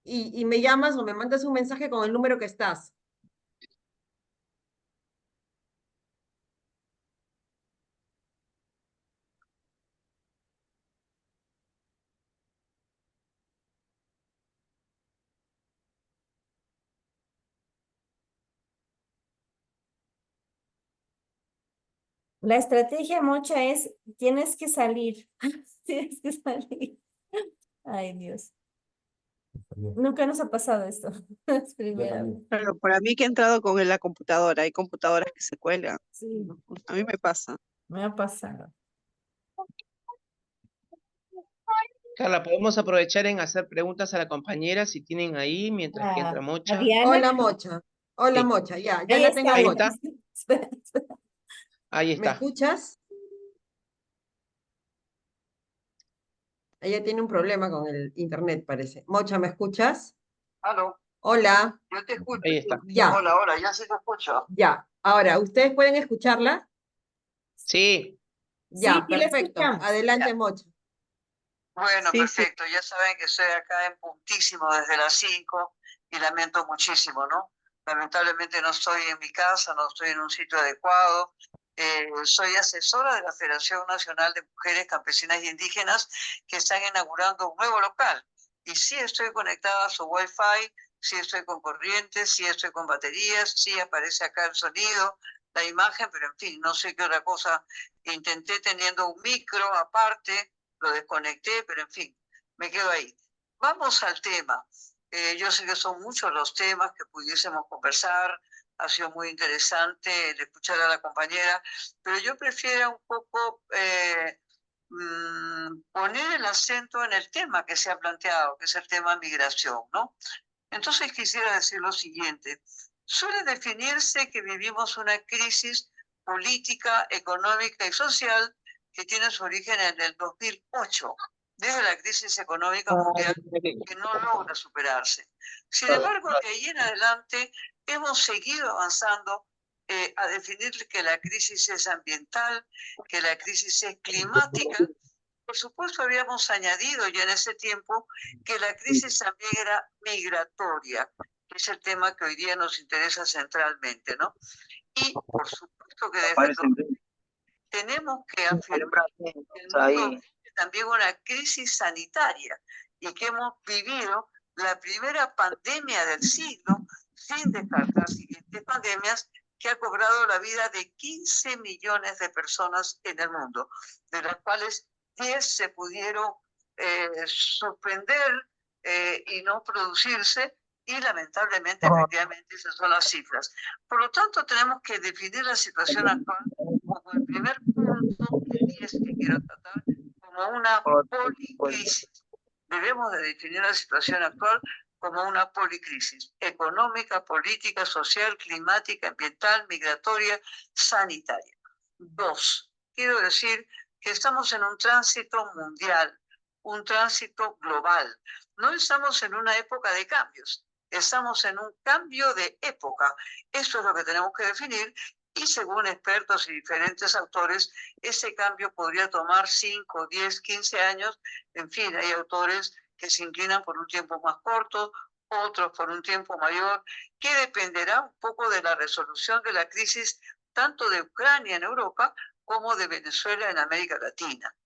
y me llamas o me mandas un mensaje con el número que estás. La estrategia, Mocha, es tienes que salir. Tienes que salir. Ay, Dios. Nunca nos ha pasado esto. Es primera vez. Claro, para mí que he entrado con la computadora, hay computadoras que se cuelgan. Sí, A mí me pasa. me ha pasado. Carla, podemos aprovechar en hacer preguntas a la compañera si tienen ahí mientras que entra A Mocha. Diana. Hola, Mocha. Hola, Sí. Mocha. Ya Ahí la está, tengo a Ahí Mocha. está. Espera, espera. Ahí ¿Me está. escuchas? Ella tiene un problema con el internet, parece. Mocha, ¿me escuchas? Aló, Hola. yo te escucho. Ahí está. Ya, Hola, ya sí te escucho. ya. Ahora, ¿ustedes pueden escucharla? Sí. Sí, Ya, sí, la perfecto. escuchamos. Adelante, Mocha. Bueno, Sí, sí. perfecto. Ya saben que estoy acá en puntísimo desde las 5 y lamento muchísimo, ¿no? Lamentablemente no estoy en mi casa, no estoy en un sitio adecuado. Soy asesora de la Federación Nacional de Mujeres Campesinas y Indígenas que están inaugurando un nuevo local. Y sí estoy conectada a su Wi-Fi, sí estoy con corriente, sí estoy con baterías, sí aparece acá el sonido, la imagen, pero en fin, no sé qué otra cosa. Intenté teniendo un micro aparte, lo desconecté, pero en fin, me quedo ahí. Vamos al tema. Yo sé que son muchos los temas que pudiésemos conversar, ha sido muy interesante el escuchar a la compañera, pero yo prefiero un poco poner el acento en el tema que se ha planteado, que es el tema migración, ¿no? Entonces quisiera decir lo siguiente. Suele definirse que vivimos una crisis política, económica y social que tiene su origen en el 2008, desde la crisis económica mundial que no logra superarse. Sin embargo, de ahí en adelante hemos seguido avanzando a definir que la crisis es ambiental, que la crisis es climática. Por supuesto, habíamos añadido ya en ese tiempo que la crisis también era migratoria, que es el tema que hoy día nos interesa centralmente, ¿no? Y por supuesto que desde tenemos que afirmar que el mundo vive también una crisis sanitaria y que hemos vivido la primera pandemia del siglo sin descartar siguientes pandemias que ha cobrado la vida de 15 millones de personas en el mundo, de las cuales 10 se pudieron suspender y no producirse, y lamentablemente, efectivamente, esas son las cifras. Por lo tanto, tenemos que definir la situación actual como el primer punto de 10 que quiero tratar, como una policrisis. Debemos de definir la situación actual como una policrisis económica, política, social, climática, ambiental, migratoria, sanitaria. 2. Quiero decir que estamos en un tránsito mundial, un tránsito global. No estamos en una época de cambios, estamos en un cambio de época. Eso es lo que tenemos que definir y según expertos y diferentes autores, ese cambio podría tomar 5, 10, 15 años. En fin, hay autores que se inclinan por un tiempo más corto, otros por un tiempo mayor, que dependerá un poco de la resolución de la crisis tanto de Ucrania en Europa como de Venezuela en América Latina.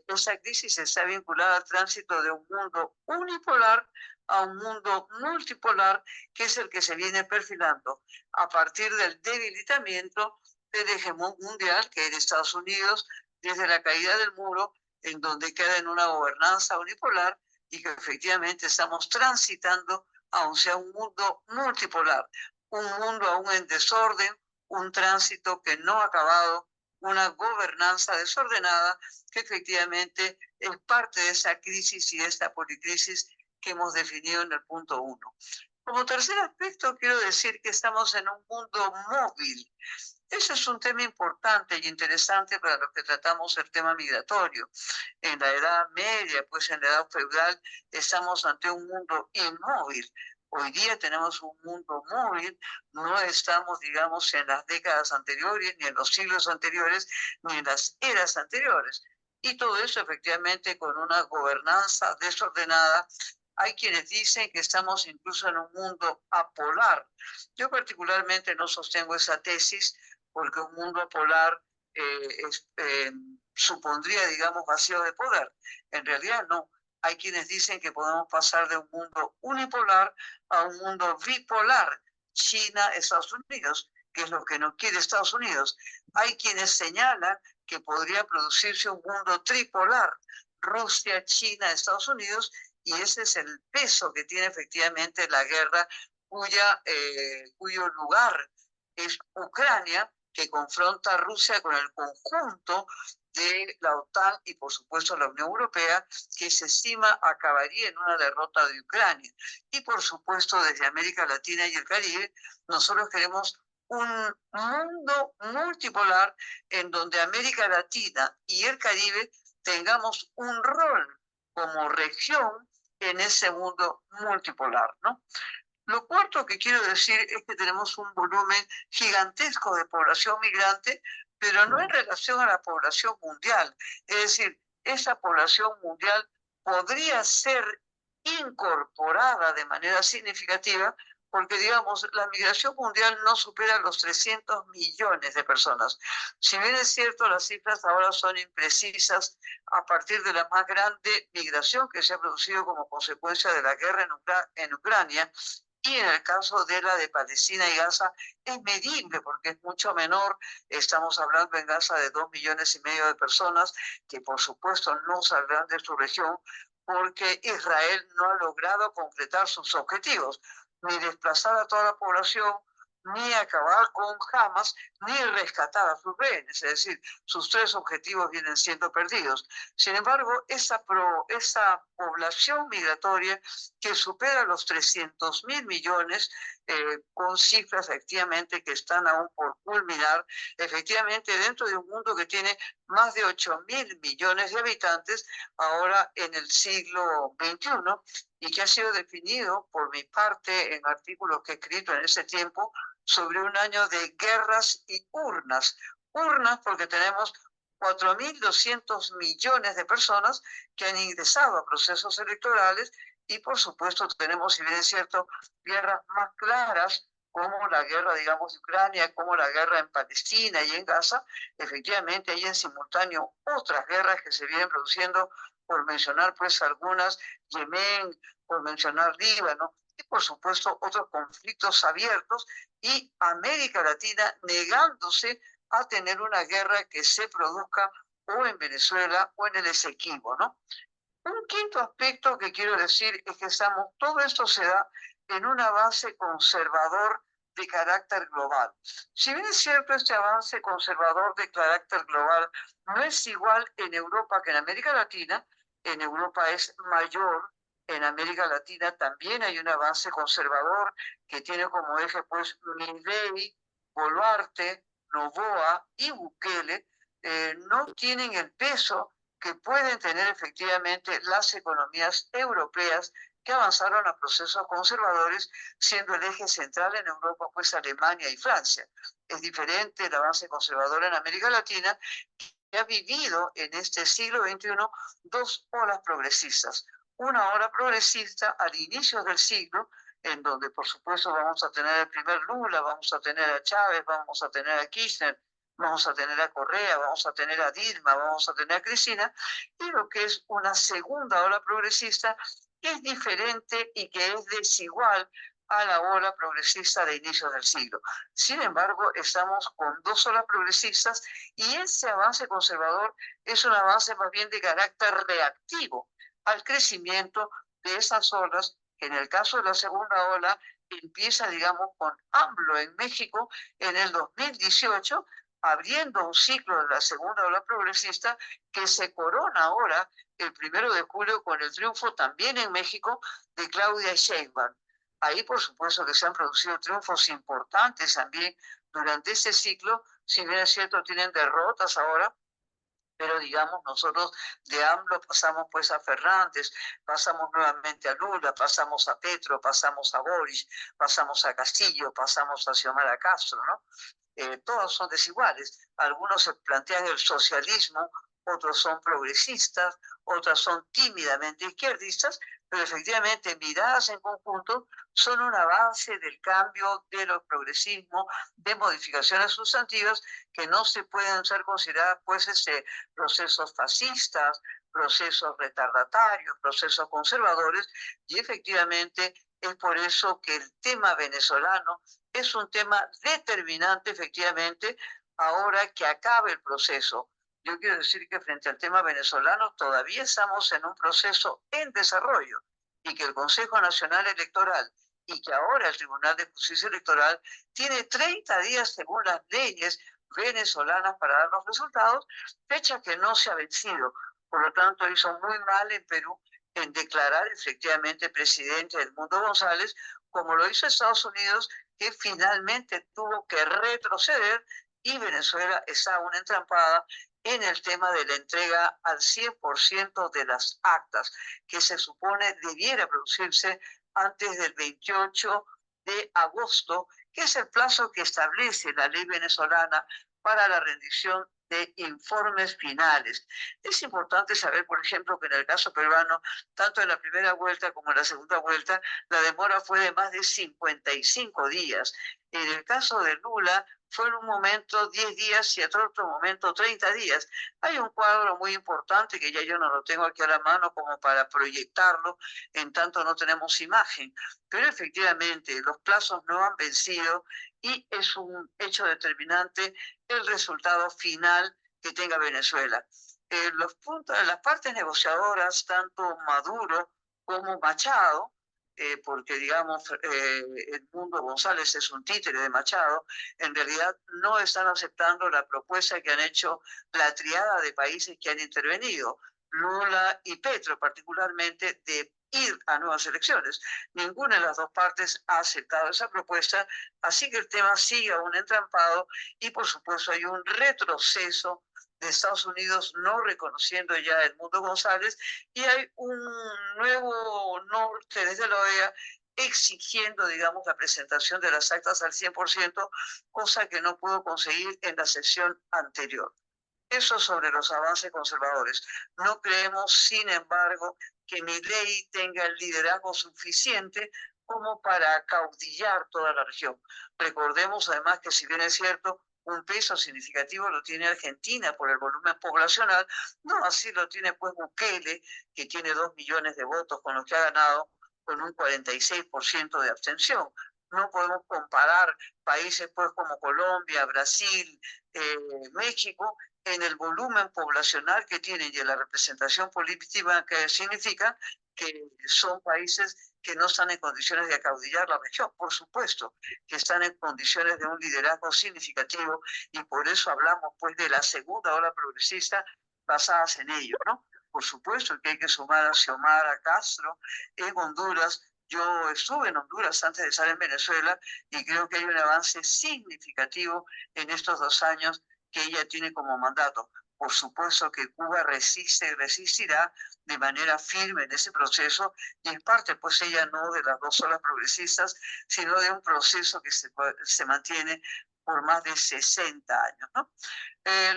Esa crisis está vinculada al tránsito de un mundo unipolar a un mundo multipolar, que es el que se viene perfilando a partir del debilitamiento del hegemón mundial, que es Estados Unidos, desde la caída del muro, en donde queda en una gobernanza unipolar y que efectivamente estamos transitando hacia un mundo multipolar, un mundo aún en desorden, un tránsito que no ha acabado, una gobernanza desordenada que efectivamente es parte de esa crisis y de esta policrisis que hemos definido en el punto 1. Como tercer aspecto, quiero decir que estamos en un mundo móvil. Ese es un tema importante y interesante para los que tratamos el tema migratorio. En la Edad Media, pues en la Edad Feudal, estamos ante un mundo inmóvil. Hoy día tenemos un mundo móvil, no estamos, digamos, en las décadas anteriores, ni en los siglos anteriores, ni en las eras anteriores. Y todo eso efectivamente con una gobernanza desordenada. Hay quienes dicen que estamos incluso en un mundo apolar. Yo particularmente no sostengo esa tesis porque un mundo apolar supondría, digamos, vacío de poder. En realidad no. Hay quienes dicen que podemos pasar de un mundo unipolar a un mundo bipolar, China, Estados Unidos. que es lo que no quiere Estados Unidos. Hay quienes señalan que podría producirse un mundo tripolar, Rusia, China, Estados Unidos, y ese es el peso que tiene efectivamente la guerra cuyo lugar es Ucrania, que confronta a Rusia con el conjunto de la OTAN y por supuesto la Unión Europea, que se estima acabaría en una derrota de Ucrania. Y por supuesto desde América Latina y el Caribe, nosotros queremos un mundo multipolar en donde América Latina y el Caribe tengamos un rol como región en ese mundo multipolar, ¿no? Lo cuarto que quiero decir es que tenemos un volumen gigantesco de población migrante, pero no en relación a la población mundial. Es decir, esa población mundial podría ser incorporada de manera significativa porque, digamos, la migración mundial no supera los 300 millones de personas. Si bien es cierto, las cifras ahora son imprecisas a partir de la más grande migración que se ha producido como consecuencia de la guerra en Ucrania, y en el caso de la de Palestina y Gaza es medible porque es mucho menor. Estamos hablando en Gaza de 2,5 millones de personas que por supuesto no saldrán de su región porque Israel no ha logrado concretar sus objetivos, ni desplazar a toda la población, ni acabar con Hamas, ni rescatar a sus rehenes. Es decir, sus tres objetivos vienen siendo perdidos. Sin embargo, esa población migratoria que supera los 300.000 millones, con cifras efectivamente que están aún por culminar, efectivamente dentro de un mundo que tiene más de 8.000 millones de habitantes, ahora en el siglo XXI, y que ha sido definido por mi parte en artículos que he escrito en ese tiempo sobre un año de guerras y urnas. Urnas porque tenemos 4.200 millones de personas que han ingresado a procesos electorales y por supuesto tenemos, si bien es cierto, guerras más claras como la guerra, digamos, de Ucrania, como la guerra en Palestina y en Gaza. Efectivamente hay en simultáneo otras guerras que se vienen produciendo, por mencionar pues algunas, Yemen, por mencionar Líbano, y por supuesto otros conflictos abiertos, y América Latina negándose a tener una guerra que se produzca o en Venezuela o en el Esequibo, ¿no? Un quinto aspecto que quiero decir es que todo esto se da en un avance conservador de carácter global. Si bien es cierto, este avance conservador de carácter global no es igual en Europa que en América Latina, en Europa es mayor, en América Latina también hay un avance conservador que tiene como eje pues Milei, Boluarte, Noboa y Bukele, no tienen el peso que pueden tener efectivamente las economías europeas que avanzaron a procesos conservadores, siendo el eje central en Europa pues Alemania y Francia. Es diferente el avance conservador en América Latina, que ha vivido en este siglo XXI dos olas progresistas. Una ola progresista al inicio del siglo, en donde por supuesto vamos a tener el primer Lula, vamos a tener a Chávez, vamos a tener a Kirchner, vamos a tener a Correa, vamos a tener a Dilma, vamos a tener a Cristina, y lo que es una segunda ola progresista que es diferente y que es desigual a la ola progresista de inicios del siglo. Sin embargo, estamos con dos olas progresistas y ese avance conservador es un avance más bien de carácter reactivo al crecimiento de esas olas, que en el caso de la segunda ola empieza, digamos, con AMLO en México en el 2018, abriendo un ciclo de la segunda ola progresista que se corona ahora el 1 de julio con el triunfo también en México de Claudia Sheinbaum. Ahí, por supuesto, que se han producido triunfos importantes también durante este ciclo, si bien es cierto, tienen derrotas ahora, pero digamos, nosotros de AMLO pasamos pues a Fernández, pasamos nuevamente a Lula, pasamos a Petro, pasamos a Boris, pasamos a Castillo, pasamos a Xiomara Castro, ¿no? Todos son desiguales. Algunos se plantean el socialismo, otros son progresistas, otras son tímidamente izquierdistas, pero efectivamente miradas en conjunto son un avance del cambio de los progresismos, de modificaciones sustantivas que no se pueden ser consideradas pues procesos fascistas, procesos retardatarios, procesos conservadores, y efectivamente es por eso que el tema venezolano es un tema determinante, efectivamente, ahora que acabe el proceso. Yo quiero decir que frente al tema venezolano todavía estamos en un proceso en desarrollo y que el Consejo Nacional Electoral y que ahora el Tribunal de Justicia Electoral tiene 30 días según las leyes venezolanas para dar los resultados, fecha que no se ha vencido. Por lo tanto, hizo muy mal en Perú en declarar efectivamente presidente Edmundo González, como lo hizo Estados Unidos, que finalmente tuvo que retroceder, y Venezuela está aún entrampada en el tema de la entrega al 100% de las actas, que se supone debiera producirse antes del 28 de agosto, que es el plazo que establece la ley venezolana para la rendición de informes finales. Es importante saber, por ejemplo, que en el caso peruano, tanto en la primera vuelta como en la segunda vuelta, la demora fue de más de 55 días. En el caso de Lula, fue en un momento 10 días y en otro momento 30 días. Hay un cuadro muy importante que ya yo no lo tengo aquí a la mano como para proyectarlo, en tanto no tenemos imagen, pero efectivamente los plazos no han vencido y es un hecho determinante el resultado final que tenga Venezuela. Las partes negociadoras, tanto Maduro como Machado, porque digamos Edmundo González es un títere de Machado, en realidad no están aceptando la propuesta que han hecho la triada de países que han intervenido, Lula y Petro particularmente, de ir a nuevas elecciones. Ninguna de las dos partes ha aceptado esa propuesta, así que el tema sigue aún entrampado y por supuesto hay un retroceso de Estados Unidos no reconociendo ya a Edmundo González, y hay un nuevo norte desde la OEA exigiendo, digamos, la presentación de las actas al 100%, cosa que no pudo conseguir en la sesión anterior. Eso sobre los avances conservadores. No creemos, sin embargo, que Milei tenga el liderazgo suficiente como para acaudillar toda la región. Recordemos además que, si bien es cierto, un peso significativo lo tiene Argentina por el volumen poblacional, no así lo tiene pues Bukele, que tiene 2 millones de votos con los que ha ganado, con un 46% de abstención. No podemos comparar países pues como Colombia, Brasil, México, en el volumen poblacional que tienen y en la representación política que significa, que son países que no están en condiciones de acaudillar la región. Por supuesto que están en condiciones de un liderazgo significativo, y por eso hablamos pues de la segunda ola progresista basadas en ello, ¿no? Por supuesto que hay que sumar a Xiomara Castro en Honduras. Yo estuve en Honduras antes de estar en Venezuela y creo que hay un avance significativo en estos 2 años que ella tiene como mandato. Por supuesto que Cuba resiste y resistirá de manera firme en ese proceso, y en parte pues ella no de las 2 olas progresistas, sino de un proceso que se mantiene por más de 60 años, ¿no?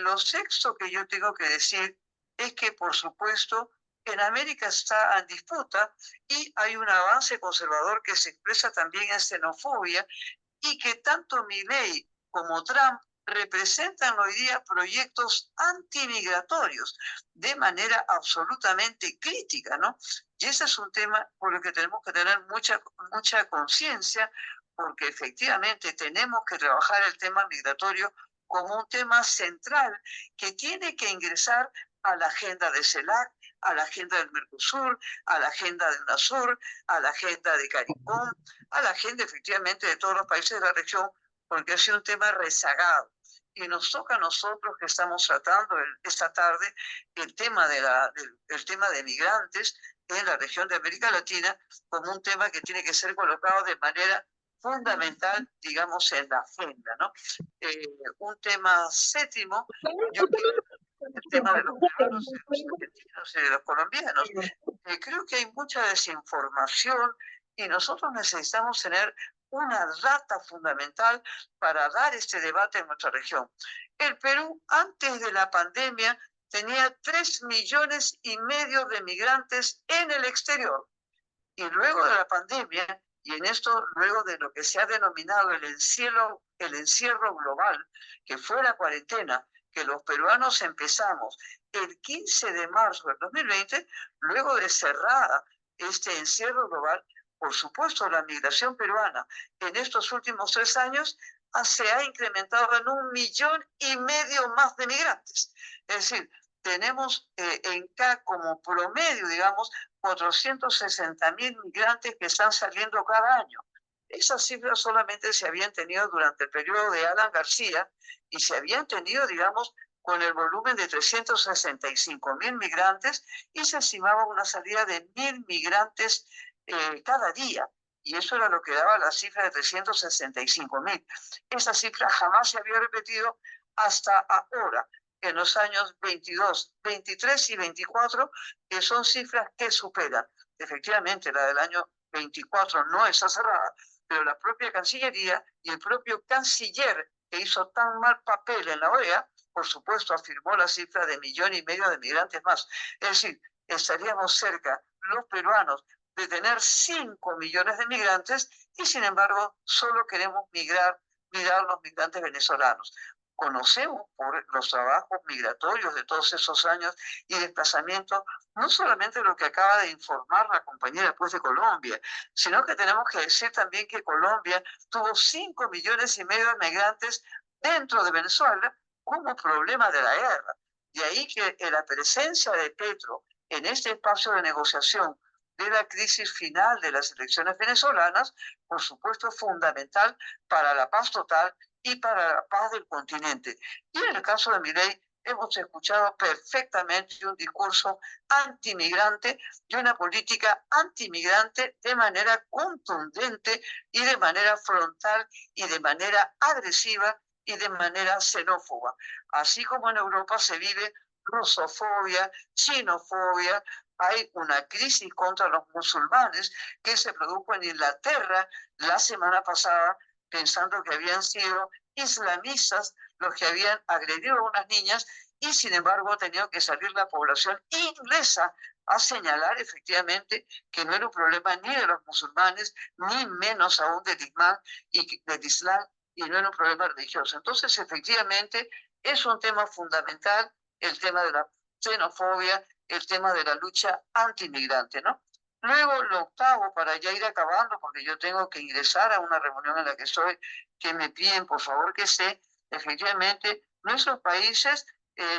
Lo sexto que yo tengo que decir es que, por supuesto, en América está en disputa y hay un avance conservador que se expresa también en xenofobia, y que tanto Milei como Trump representan hoy día proyectos antimigratorios de manera absolutamente crítica, ¿no? Y ese es un tema por el que tenemos que tener mucha conciencia, porque efectivamente tenemos que trabajar el tema migratorio como un tema central que tiene que ingresar a la agenda de CELAC, a la agenda del Mercosur, a la agenda de UNASUR, a la agenda de CARICOM, a la agenda efectivamente de todos los países de la región, porque ha sido un tema rezagado. Y nos toca a nosotros, que estamos tratando esta tarde el tema de migrantes en la región de América Latina, como un tema que tiene que ser colocado de manera fundamental, digamos, en la agenda, ¿no? Un tema séptimo, yo quiero el tema de los peruanos, de los argentinos y de los colombianos. Creo que hay mucha desinformación y nosotros necesitamos tener una data fundamental para dar este debate en nuestra región. El Perú, antes de la pandemia, tenía 3,5 millones de migrantes en el exterior. Y luego de la pandemia, y en esto luego de lo que se ha denominado el encierro global, que fue la cuarentena, que los peruanos empezamos el 15 de marzo del 2020, luego de cerrada este encierro global, Por supuesto, la migración peruana en estos últimos 3 años se ha incrementado en 1,5 millones más de migrantes. Es decir, tenemos como promedio, digamos, 460.000 migrantes que están saliendo cada año. Esas cifras solamente se habían tenido durante el periodo de Alan García y se habían tenido, digamos, con el volumen de 365.000 migrantes y se estimaba una salida de 1.000 migrantes cada día. Y eso era lo que daba la cifra de 365.000. Esa cifra jamás se había repetido hasta ahora, en los años 22, 23 y 24, que son cifras que superan. Efectivamente, la del año 24 no está cerrada, pero la propia Cancillería y el propio canciller que hizo tan mal papel en la OEA, por supuesto, afirmó la cifra de 1,5 millones de migrantes más. Es decir, estaríamos cerca, los peruanos, de tener 5 millones de migrantes y, sin embargo, solo queremos migrar los migrantes venezolanos. Conocemos por los trabajos migratorios de todos esos años y desplazamientos, no solamente lo que acaba de informar la compañera pues, de Colombia, sino que tenemos que decir también que Colombia tuvo 5,5 millones de migrantes dentro de Venezuela como problema de la guerra. De ahí que la presencia de Petro en este espacio de negociación de la crisis final de las elecciones venezolanas, por supuesto, es fundamental para la paz total y para la paz del continente. Y en el caso de Milei, hemos escuchado perfectamente un discurso antimigrante y una política antimigrante de manera contundente y de manera frontal y de manera agresiva y de manera xenófoba. Así como en Europa se vive rusofobia, xenofobia, hay una crisis contra los musulmanes que se produjo en Inglaterra la semana pasada, pensando que habían sido islamistas los que habían agredido a unas niñas y sin embargo ha tenido que salir la población inglesa a señalar efectivamente que no era un problema ni de los musulmanes, ni menos aún del Islam y no era un problema religioso. Entonces, efectivamente, es un tema fundamental el tema de la xenofobia, el tema de la lucha antimigrante, ¿no? Luego, lo octavo, para ya ir acabando, porque yo tengo que ingresar a una reunión en la que estoy, que me piden, por favor, que esté, efectivamente, nuestros países,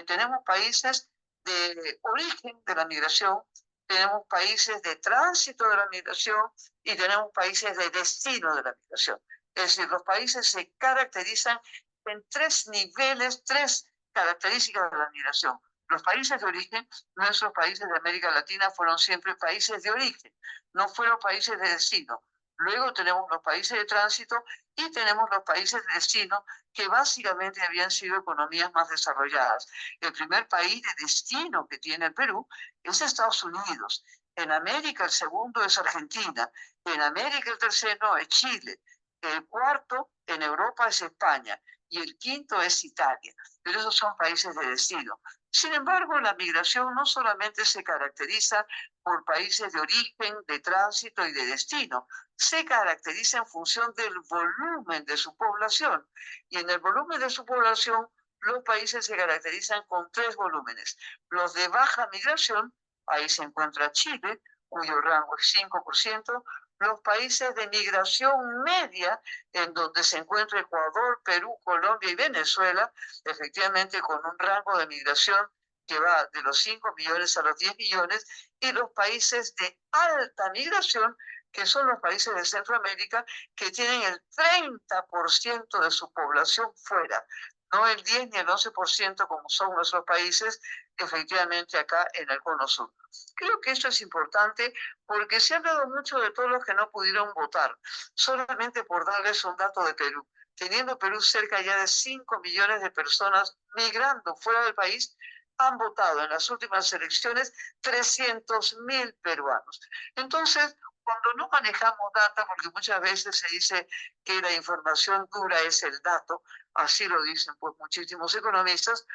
tenemos países de origen de la migración, tenemos países de tránsito de la migración y tenemos países de destino de la migración. Es decir, los países se caracterizan en 3 niveles, 3 características de la migración. Los países de origen, nuestros países de América Latina fueron siempre países de origen, no fueron países de destino. Luego tenemos los países de tránsito y tenemos los países de destino que básicamente habían sido economías más desarrolladas. El primer país de destino que tiene el Perú es Estados Unidos. En América el segundo es Argentina. En América el tercero es Chile. El cuarto en Europa es España y el quinto es Italia. Pero esos son países de destino. Sin embargo, la migración no solamente se caracteriza por países de origen, de tránsito y de destino, se caracteriza en función del volumen de su población. Y en el volumen de su población, los países se caracterizan con 3 volúmenes. Los de baja migración, ahí se encuentra Chile, cuyo rango es 5%, los países de migración media, en donde se encuentra Ecuador, Perú, Colombia y Venezuela, efectivamente con un rango de migración que va de los 5 millones a los 10 millones, y los países de alta migración, que son los países de Centroamérica, que tienen el 30% de su población fuera, no el 10 ni el 11% como son nuestros países, efectivamente acá en el Cono Sur. Creo que esto es importante porque se ha hablado mucho de todos los que no pudieron votar, solamente por darles un dato de Perú. Teniendo Perú cerca ya de 5 millones de personas migrando fuera del país, han votado en las últimas elecciones 300.000 peruanos. Entonces, cuando no manejamos data, porque muchas veces se dice que la información dura es el dato, así lo dicen pues muchísimos economistas,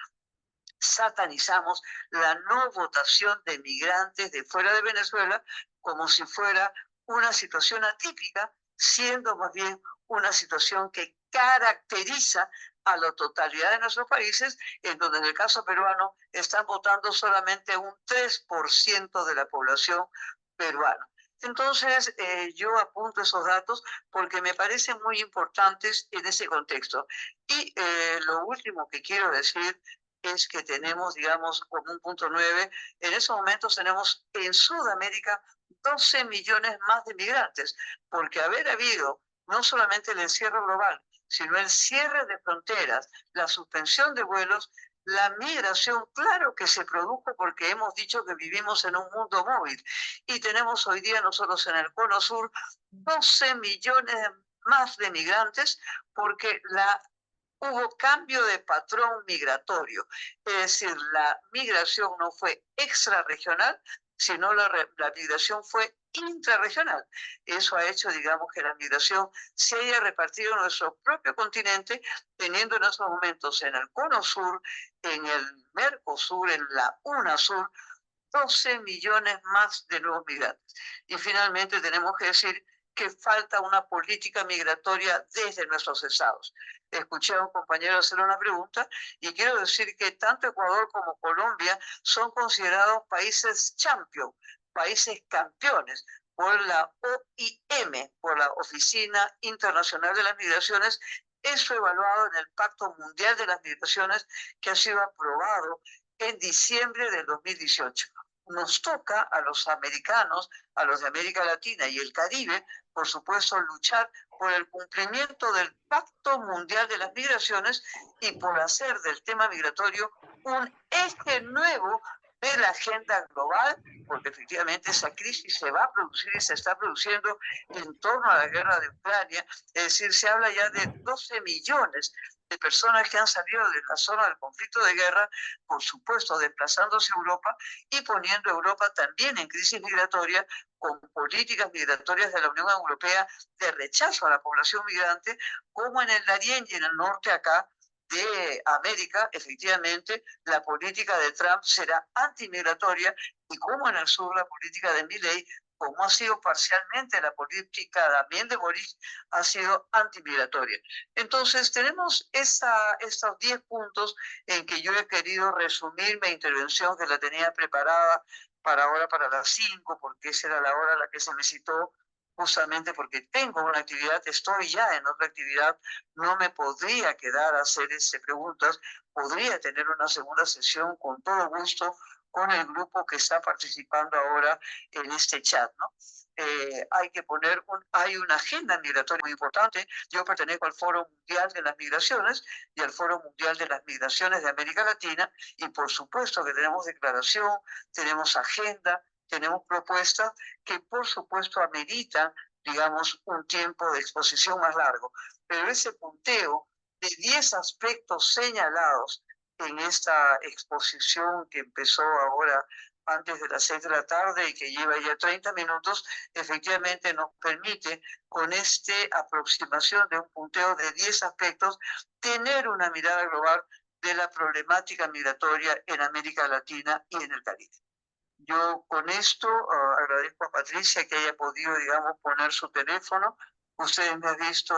satanizamos la no votación de migrantes de fuera de Venezuela como si fuera una situación atípica, siendo más bien una situación que caracteriza a la totalidad de nuestros países, en donde en el caso peruano están votando solamente un 3% de la población peruana. Entonces, yo apunto esos datos porque me parecen muy importantes en ese contexto. Y lo último que quiero decir es que tenemos, digamos, como un punto 9, en esos momentos tenemos en Sudamérica 12 millones más de migrantes, porque haber habido no solamente el encierro global, sino el cierre de fronteras, la suspensión de vuelos, la migración, claro que se produjo porque hemos dicho que vivimos en un mundo móvil y tenemos hoy día nosotros en el Cono Sur 12 millones más de migrantes porque hubo cambio de patrón migratorio. Es decir, la migración no fue extrarregional, sino la migración fue intrarregional. Eso ha hecho, digamos, que la migración se haya repartido en nuestro propio continente, teniendo en estos momentos en el Cono Sur, en el Mercosur, en la UNASUR, 12 millones más de nuevos migrantes. Y finalmente tenemos que decir que falta una política migratoria desde nuestros estados. Escuché a un compañero hacer una pregunta y quiero decir que tanto Ecuador como Colombia son considerados países champion, países campeones por la OIM, por la Oficina Internacional de las Migraciones, eso evaluado en el Pacto Mundial de las Migraciones que ha sido aprobado en diciembre del 2018. Nos toca a los americanos, a los de América Latina y el Caribe, por supuesto, luchar por el cumplimiento del Pacto Mundial de las Migraciones y por hacer del tema migratorio un eje nuevo de la agenda global, porque efectivamente esa crisis se va a producir y se está produciendo en torno a la guerra de Ucrania. Es decir, se habla ya de 12 millones de personas que han salido de la zona del conflicto de guerra, por supuesto, desplazándose a Europa y poniendo a Europa también en crisis migratoria, con políticas migratorias de la Unión Europea de rechazo a la población migrante, como en el Darién y en el norte acá de América, efectivamente, la política de Trump será antimigratoria, y como en el sur la política de Milei, como ha sido parcialmente la política también de Boris, ha sido antimigratoria. Entonces, tenemos estos 10 puntos en que yo he querido resumir mi intervención, que la tenía preparada para ahora, para las 5, porque esa era la hora a la que se me citó, justamente porque tengo una actividad, estoy ya en otra actividad, no me podría quedar a hacer preguntas, podría tener una segunda sesión con todo gusto con el grupo que está participando ahora en este chat, ¿no? Hay que hay una agenda migratoria muy importante. Yo pertenezco al Foro Mundial de las Migraciones y al Foro Mundial de las Migraciones de América Latina, y por supuesto que tenemos declaración, tenemos agenda, tenemos propuestas que por supuesto ameritan, digamos, un tiempo de exposición más largo. Pero ese punteo de 10 aspectos señalados en esta exposición que empezó ahora antes de las 6 de la tarde y que lleva ya 30 minutos, efectivamente nos permite, con esta aproximación de un punteo de 10 aspectos, tener una mirada global de la problemática migratoria en América Latina y en el Caribe. Yo con esto agradezco a Patricia que haya podido, digamos, poner su teléfono. Ustedes me han visto,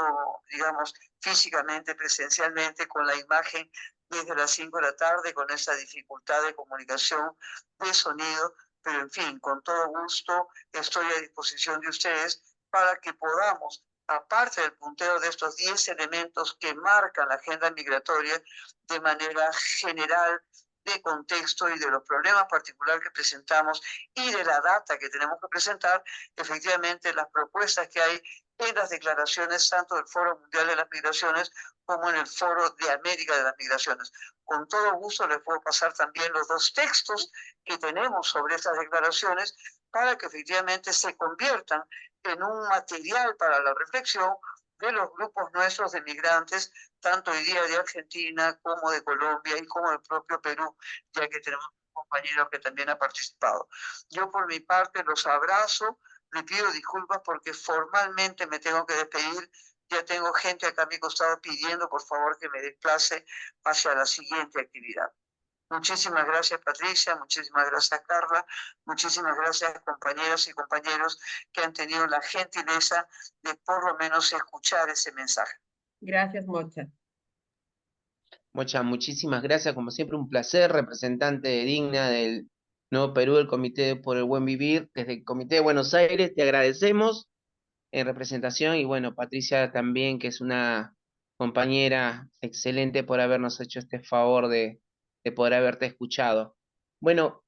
digamos, físicamente, presencialmente, con la imagen desde las 5 de la tarde, con esa dificultad de comunicación, de sonido, pero en fin, con todo gusto estoy a disposición de ustedes para que podamos, aparte del punteo de estos 10 elementos que marcan la agenda migratoria de manera general, de contexto y de los problemas particulares que presentamos y de la data que tenemos que presentar, efectivamente las propuestas que hay en las declaraciones tanto del Foro Mundial de las Migraciones como en el Foro de América de las Migraciones. Con todo gusto les puedo pasar también los 2 textos que tenemos sobre estas declaraciones para que efectivamente se conviertan en un material para la reflexión de los grupos nuestros de migrantes, tanto hoy día de Argentina como de Colombia y como del propio Perú, ya que tenemos un compañero que también ha participado. Yo por mi parte los abrazo, le pido disculpas porque formalmente me tengo que despedir, ya tengo gente acá a mi costado pidiendo por favor que me desplace hacia la siguiente actividad. Muchísimas gracias, Patricia, muchísimas gracias, Carla, muchísimas gracias, compañeras y compañeros que han tenido la gentileza de por lo menos escuchar ese mensaje. Gracias, Mocha. Mocha, muchísimas gracias, como siempre un placer, representante digna del Nuevo Perú, el Comité por el Buen Vivir, desde el Comité de Buenos Aires, te agradecemos en representación y bueno, Patricia también, que es una compañera excelente por habernos hecho este favor de poder haberte escuchado. Bueno,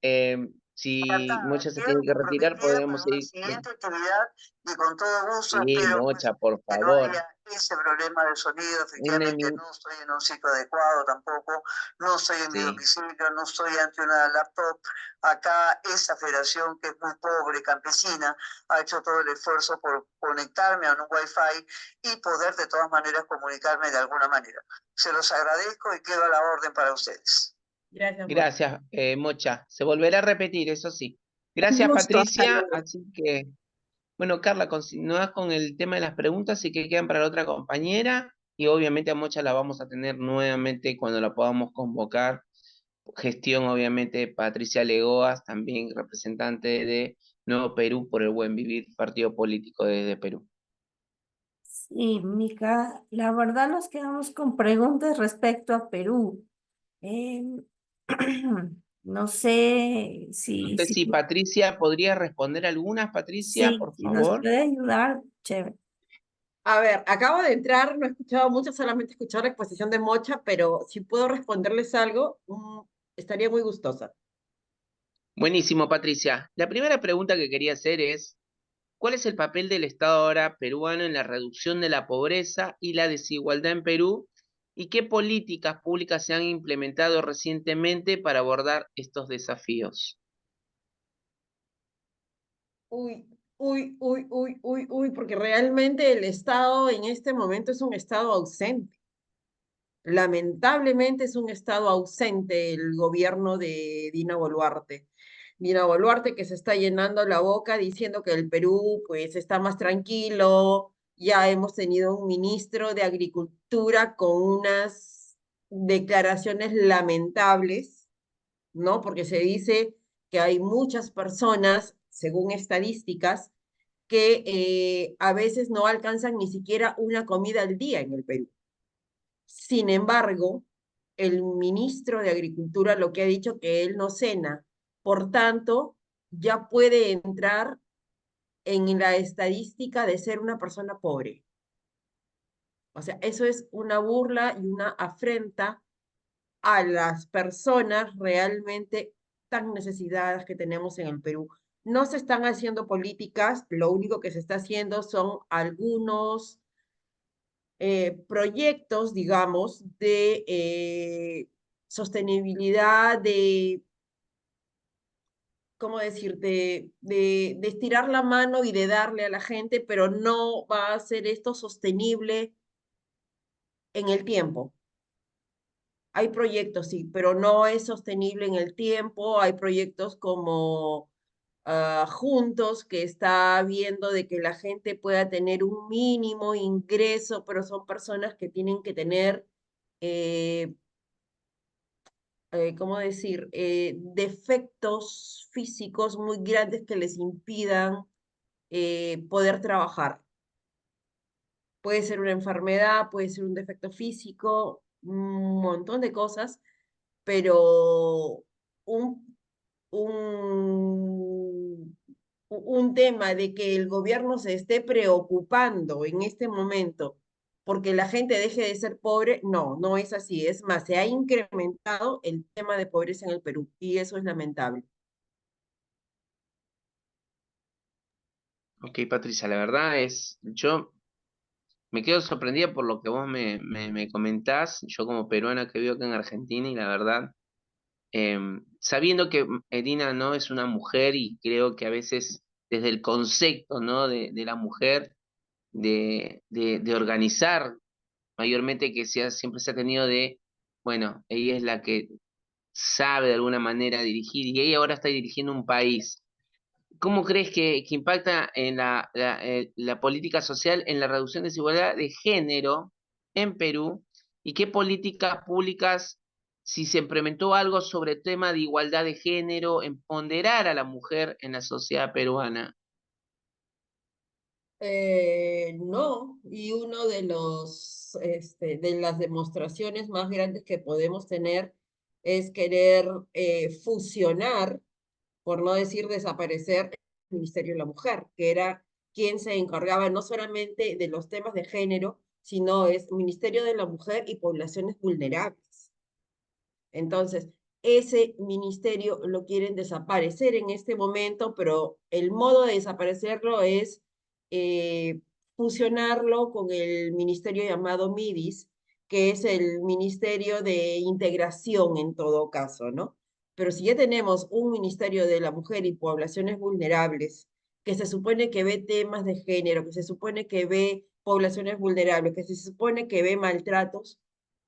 si Encantada. Mocha se Quedo tiene que retirar, comprometida podríamos para una seguir. siguiente actividad y con todo gusto Sí, espero pues, Mocha, por que no favor. haya ese problema de sonido. Una Efectivamente, emi- no estoy en un sitio adecuado tampoco, no estoy en mi Sí, domicilio, no estoy ante una laptop. Acá esa federación que es muy pobre, campesina, ha hecho todo el esfuerzo por conectarme a un Wi-Fi y poder de todas maneras comunicarme de alguna manera. Se los agradezco y quedo a la orden para ustedes. Gracias, Mocha. gracias, Mocha. Se volverá a repetir, eso sí. Un Gracias, gusto, hasta Patricia. luego. Así que, bueno, Carla, continúas con el tema de las preguntas y que quedan para la otra compañera. Y obviamente a Mocha la vamos a tener nuevamente cuando la podamos convocar. Gestión, obviamente, Patricia Legoas, también representante de Nuevo Perú por el Buen Vivir, partido político desde Perú. Sí, Mica, la verdad nos quedamos con preguntas respecto a Perú. Em, no sé No sé si Patricia podría responder algunas, Patricia, sí, por si nos favor. puede ayudar, chévere. A ver, acabo de entrar, no he escuchado mucho, solamente he escuchado la exposición de Mocha, pero si puedo responderles algo, estaría muy gustosa. Buenísimo, Patricia. La primera pregunta que quería hacer es, ¿cuál es el papel del Estado ahora peruano en la reducción de la pobreza y la desigualdad en Perú? ¿Y qué políticas públicas se han implementado recientemente para abordar estos desafíos? Uy, porque realmente el Estado en este momento es un Estado ausente. Lamentablemente es un Estado ausente el gobierno de Dina Boluarte. Dina Boluarte que se está llenando la boca diciendo que el Perú pues está más tranquilo, ya hemos tenido un ministro de Agricultura con unas declaraciones lamentables, ¿no? Porque se dice que hay muchas personas, según estadísticas, que a veces no alcanzan ni siquiera una comida al día en el Perú. Sin embargo, el ministro de Agricultura lo que ha dicho que él no cena, por tanto, ya puede entrar en la estadística de ser una persona pobre. O sea, eso es una burla y una afrenta a las personas realmente tan necesitadas que tenemos en el Perú. No se están haciendo políticas, lo único que se está haciendo son algunos proyectos, digamos, de sostenibilidad, de, ¿cómo decir?, de estirar la mano y de darle a la gente, pero no va a ser esto sostenible en el tiempo. Hay proyectos, sí, pero no es sostenible en el tiempo. Hay proyectos como Juntos, que está viendo de que la gente pueda tener un mínimo ingreso, pero son personas que tienen que tener, ¿cómo decir?, defectos físicos muy grandes que les impidan poder trabajar. Puede ser una enfermedad, puede ser un defecto físico, un montón de cosas, pero un, un tema de que el gobierno se esté preocupando en este momento porque la gente deje de ser pobre, no, no es así. Es más, se ha incrementado el tema de pobreza en el Perú y eso es lamentable. Ok, Patricia, la verdad es, yo me quedo sorprendida por lo que vos me comentás, yo como peruana que vivo acá en Argentina y la verdad, sabiendo que Edina no es una mujer y creo que a veces desde el concepto, ¿no? de la mujer, de organizar, mayormente que siempre se ha tenido de, bueno, ella es la que sabe de alguna manera dirigir y ella ahora está dirigiendo un país. ¿Cómo crees que impacta en la política social en la reducción de desigualdad de género en Perú? ¿Y qué políticas públicas, si se implementó algo sobre el tema de igualdad de género, en ponderar a la mujer en la sociedad peruana? No, y uno de de las demostraciones más grandes que podemos tener es querer fusionar por no decir desaparecer, el Ministerio de la Mujer, que era quien se encargaba no solamente de los temas de género, sino es Ministerio de la Mujer y Poblaciones Vulnerables. Entonces, ese ministerio lo quieren desaparecer en este momento, pero el modo de desaparecerlo es fusionarlo con el ministerio llamado MIDIS, que es el Ministerio de Integración en todo caso, ¿no? Pero si ya tenemos un Ministerio de la Mujer y Poblaciones Vulnerables, que se supone que ve temas de género, que se supone que ve poblaciones vulnerables, que se supone que ve maltratos,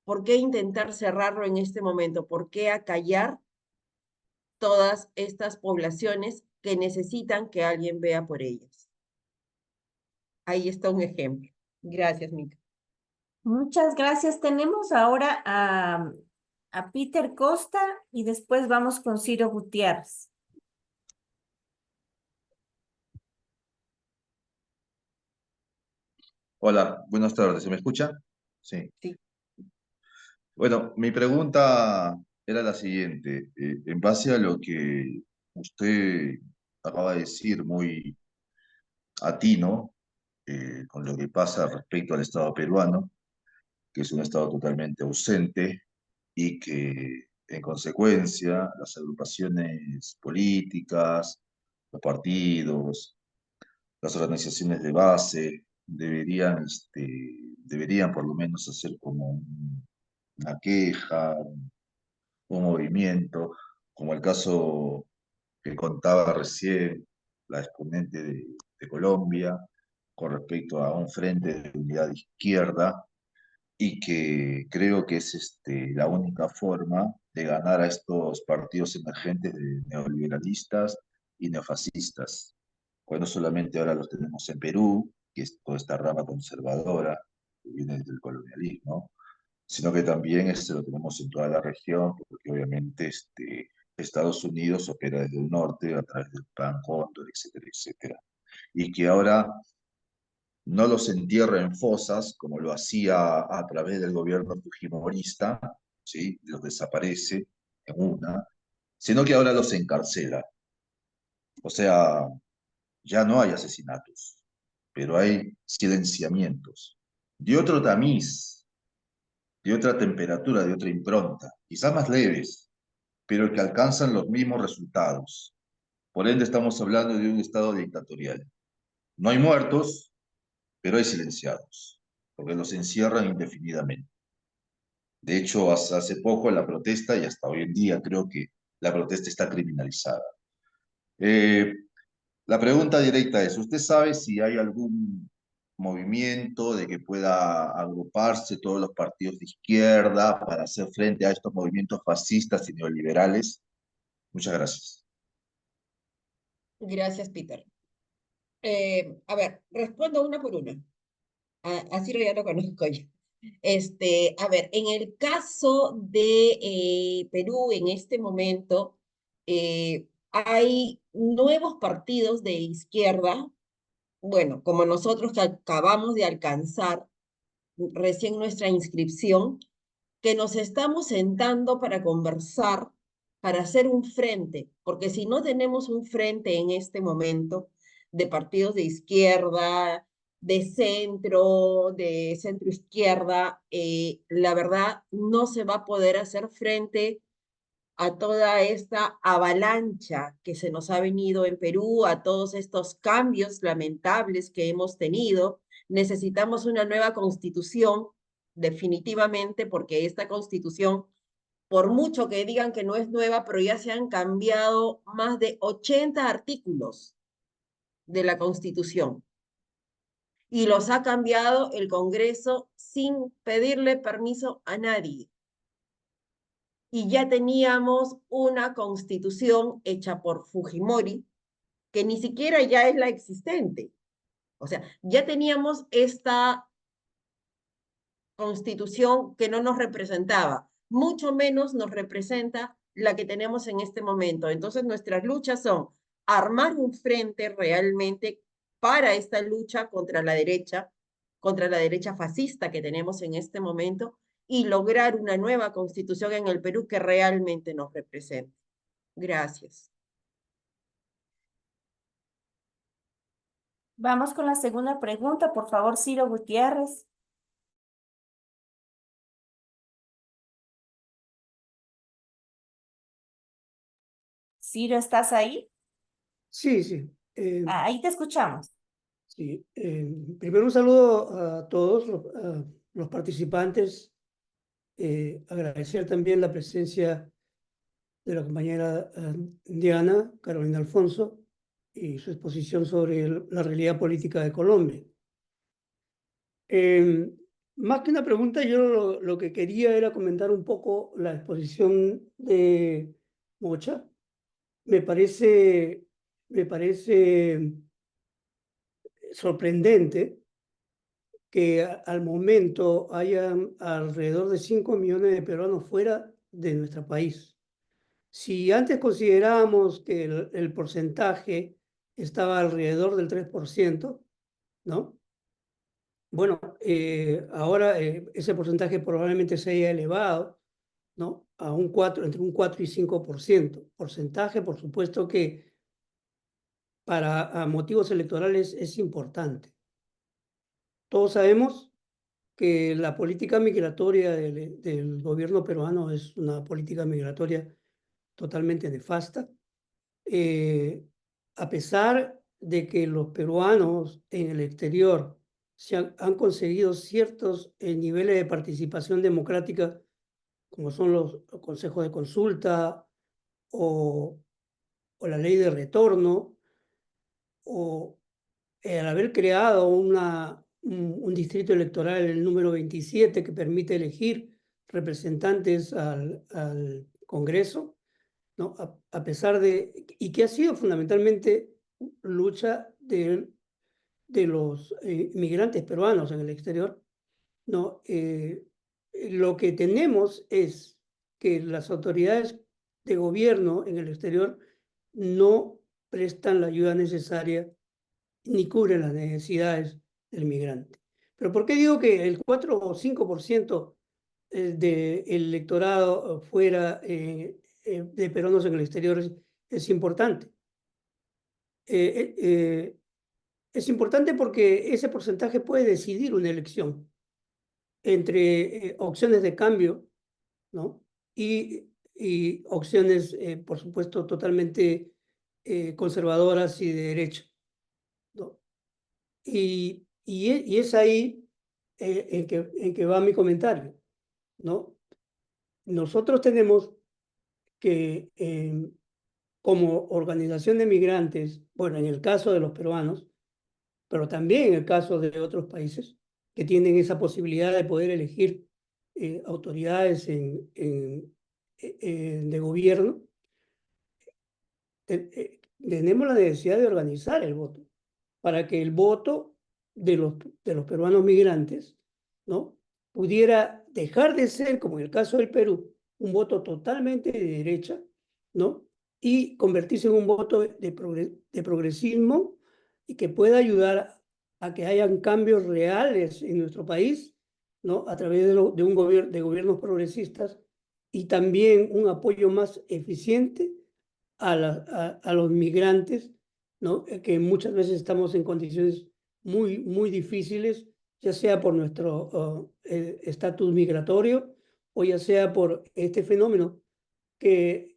¿por qué intentar cerrarlo en este momento? ¿Por qué acallar todas estas poblaciones que necesitan que alguien vea por ellas? Ahí está un ejemplo. Gracias, Mica. Muchas gracias. Tenemos ahora a Peter Costa y después vamos con Ciro Gutiérrez. Hola, buenas tardes. ¿Se me escucha? Sí. Sí. Bueno, mi pregunta era la siguiente. En base a lo que usted acaba de decir, muy atino, con lo que pasa respecto al Estado peruano, que es un Estado totalmente ausente y que, en consecuencia, las agrupaciones políticas, los partidos, las organizaciones de base deberían por lo menos hacer como una queja, un movimiento, como el caso que contaba recién la exponente de Colombia con respecto a un frente de unidad de izquierda, y que creo que es la única forma de ganar a estos partidos emergentes de neoliberalistas y neofascistas. Pues no solamente ahora los tenemos en Perú, que es toda esta rama conservadora que viene del colonialismo, sino que también lo tenemos en toda la región, porque obviamente Estados Unidos opera desde el norte a través del Plan Cóndor, etcétera, etcétera. Y que ahora no los entierra en fosas, como lo hacía a través del gobierno fujimorista, ¿sí? Los desaparece en una, sino que ahora los encarcela. O sea, ya no hay asesinatos, pero hay silenciamientos de otro tamiz, de otra temperatura, de otra impronta, quizás más leves, pero que alcanzan los mismos resultados. Por ende, estamos hablando de un estado dictatorial. No hay muertos, pero hay silenciados, porque los encierran indefinidamente. De hecho, hasta hace poco la protesta, y hasta hoy en día creo que la protesta está criminalizada. La pregunta directa es, ¿usted sabe si hay algún movimiento de que pueda agruparse todos los partidos de izquierda para hacer frente a estos movimientos fascistas y neoliberales? Muchas gracias. Gracias, Peter. A ver, respondo una por una. Así ya lo conozco yo. A ver, en el caso de Perú, en este momento, hay nuevos partidos de izquierda, bueno, como nosotros que acabamos de alcanzar recién nuestra inscripción, que nos estamos sentando para conversar, para hacer un frente, porque si no tenemos un frente en este momento de partidos de izquierda, de centro izquierda, la verdad no se va a poder hacer frente a toda esta avalancha que se nos ha venido en Perú, a todos estos cambios lamentables que hemos tenido. Necesitamos una nueva constitución, definitivamente, porque esta constitución, por mucho que digan que no es nueva, pero ya se han cambiado más de 80 artículos de la constitución. Y los ha cambiado el Congreso sin pedirle permiso a nadie. Y ya teníamos una constitución hecha por Fujimori, que ni siquiera ya es la existente. O sea, ya teníamos esta constitución que no nos representaba, mucho menos nos representa la que tenemos en este momento. Entonces, nuestras luchas son armar un frente realmente para esta lucha contra la derecha fascista que tenemos en este momento, y lograr una nueva constitución en el Perú que realmente nos represente. Gracias. Vamos con la segunda pregunta, por favor, Ciro Gutiérrez. Ciro, ¿estás ahí? Sí, sí. Ahí te escuchamos. Sí. Primero un saludo a todos los participantes. Agradecer también la presencia de la compañera Diana Carolina Alfonso y su exposición sobre la realidad política de Colombia. Más que una pregunta, yo lo que quería era comentar un poco la exposición de Mocha. Me parece sorprendente que al momento hayan alrededor de 5 millones de peruanos fuera de nuestro país. Si antes considerábamos que el porcentaje estaba alrededor del 3%, ¿no? Bueno, ahora ese porcentaje probablemente se haya elevado, ¿no? A un 4, entre un 4 y 5%. Porcentaje, por supuesto que para motivos electorales es importante. Todos sabemos que la política migratoria del gobierno peruano es una política migratoria totalmente nefasta. A pesar de que los peruanos en el exterior han conseguido ciertos niveles de participación democrática, como son los consejos de consulta o la ley de retorno, o al haber creado un distrito electoral, el número 27, que permite elegir representantes al Congreso, ¿no? A pesar de, y que ha sido fundamentalmente lucha de los migrantes peruanos en el exterior, ¿no? Lo que tenemos es que las autoridades de gobierno en el exterior no prestan la ayuda necesaria ni cubren las necesidades del migrante. Pero ¿por qué digo que el 4 o 5% del electorado fuera de peruanos en el exterior es importante? Es importante porque ese porcentaje puede decidir una elección entre opciones de cambio, ¿no? Y opciones, por supuesto, totalmente conservadoras y de derecha, ¿no? Y es ahí en que va mi comentario, ¿no? Nosotros tenemos que, como organización de migrantes, bueno, en el caso de los peruanos, pero también en el caso de otros países que tienen esa posibilidad de poder elegir autoridades de gobierno, tenemos la necesidad de organizar el voto para que el voto de los peruanos migrantes, ¿no? Pudiera dejar de ser, como en el caso del Perú, un voto totalmente de derecha, ¿no? Y convertirse en un voto de progresismo y que pueda ayudar a que hayan cambios reales en nuestro país, ¿no? A través de gobiernos progresistas y también un apoyo más eficiente a los migrantes, ¿no? Que muchas veces estamos en condiciones muy difíciles, ya sea por nuestro estatus migratorio o ya sea por este fenómeno que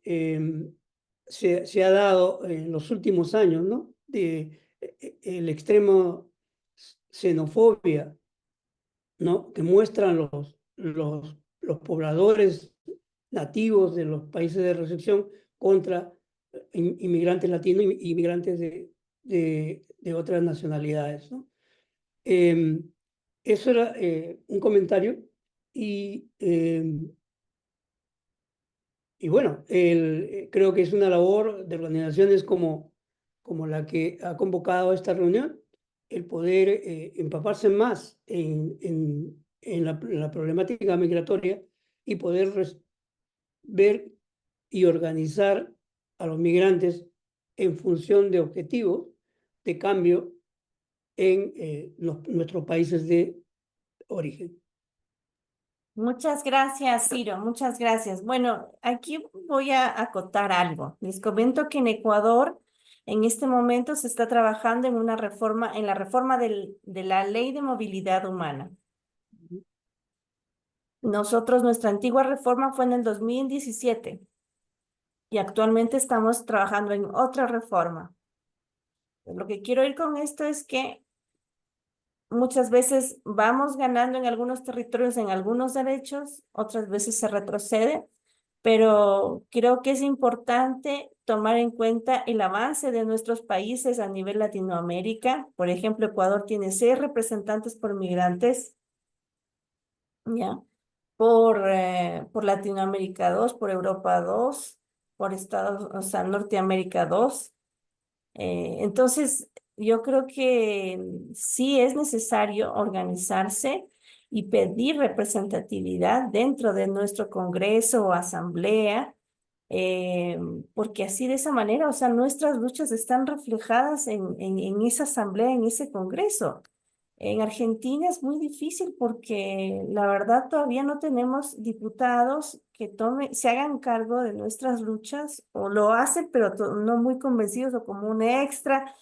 se ha dado en los últimos años, ¿no? El extremo xenofobia, ¿no? Que muestran los pobladores nativos de los países de recepción contra inmigrantes latinos y inmigrantes de otras nacionalidades, ¿no? Eso era un comentario y bueno, creo que es una labor de organizaciones como la que ha convocado esta reunión, el poder empaparse más en la problemática migratoria y poder ver y organizar a los migrantes en función de objetivos de cambio en nuestros países de origen. Muchas gracias, Ciro, muchas gracias. Bueno, aquí voy a acotar algo. Les comento que en Ecuador En este momento se está trabajando en una reforma, en la reforma de la Ley de Movilidad Humana. Nosotros, nuestra antigua reforma fue en el 2017 y actualmente estamos trabajando en otra reforma. Lo que quiero ir con esto es que muchas veces vamos ganando en algunos territorios, en algunos derechos, otras veces se retrocede, pero creo que es importante tomar en cuenta el avance de nuestros países a nivel Latinoamérica. Por ejemplo, Ecuador tiene 6 representantes por migrantes, ¿ya? Por Latinoamérica 2, por Europa 2, por Estados, o sea, Norteamérica 2. Entonces, yo creo que sí es necesario organizarse y pedir representatividad dentro de nuestro Congreso o Asamblea, porque así de esa manera, o sea, nuestras luchas están reflejadas en esa Asamblea, en ese Congreso. En Argentina es muy difícil porque la verdad todavía no tenemos diputados que se hagan cargo de nuestras luchas o lo hacen, pero no muy convencidos o como un extra.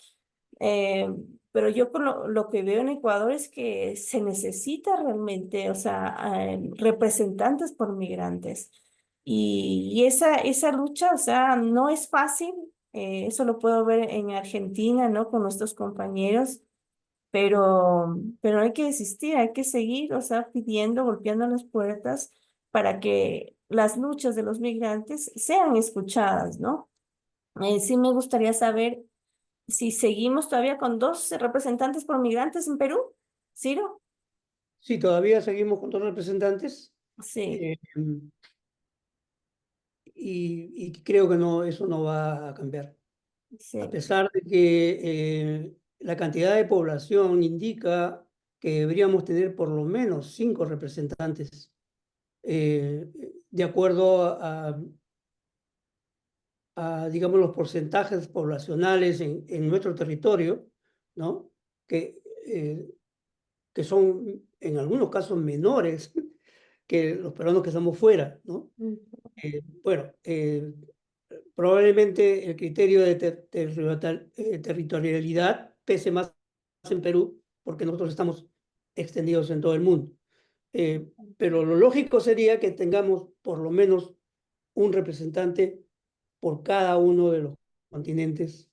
Eh, pero yo con lo que veo en Ecuador es que se necesita realmente, o sea, representantes por migrantes. Y esa lucha, o sea, no es fácil. Eso lo puedo ver en Argentina, ¿no? Con nuestros compañeros. Pero no hay que desistir, hay que seguir, o sea, pidiendo, golpeando las puertas para que las luchas de los migrantes sean escuchadas, ¿no? Sí me gustaría saber si seguimos todavía con 2 representantes por migrantes en Perú, ¿Ciro? Sí, todavía seguimos con 2 representantes Sí, eh, y creo que no, eso no va a cambiar. A sí. pesar de que la cantidad de población indica que deberíamos tener por lo menos 5 representantes, de acuerdo digamos, los porcentajes poblacionales en nuestro territorio, ¿no? Eh, que son en algunos casos menores que los peruanos que estamos fuera, ¿no? Mm. Bueno, probablemente el criterio de territorialidad pese más en Perú, porque nosotros estamos extendidos en todo el mundo. Pero lo lógico sería que tengamos por lo menos un representante por cada uno de los continentes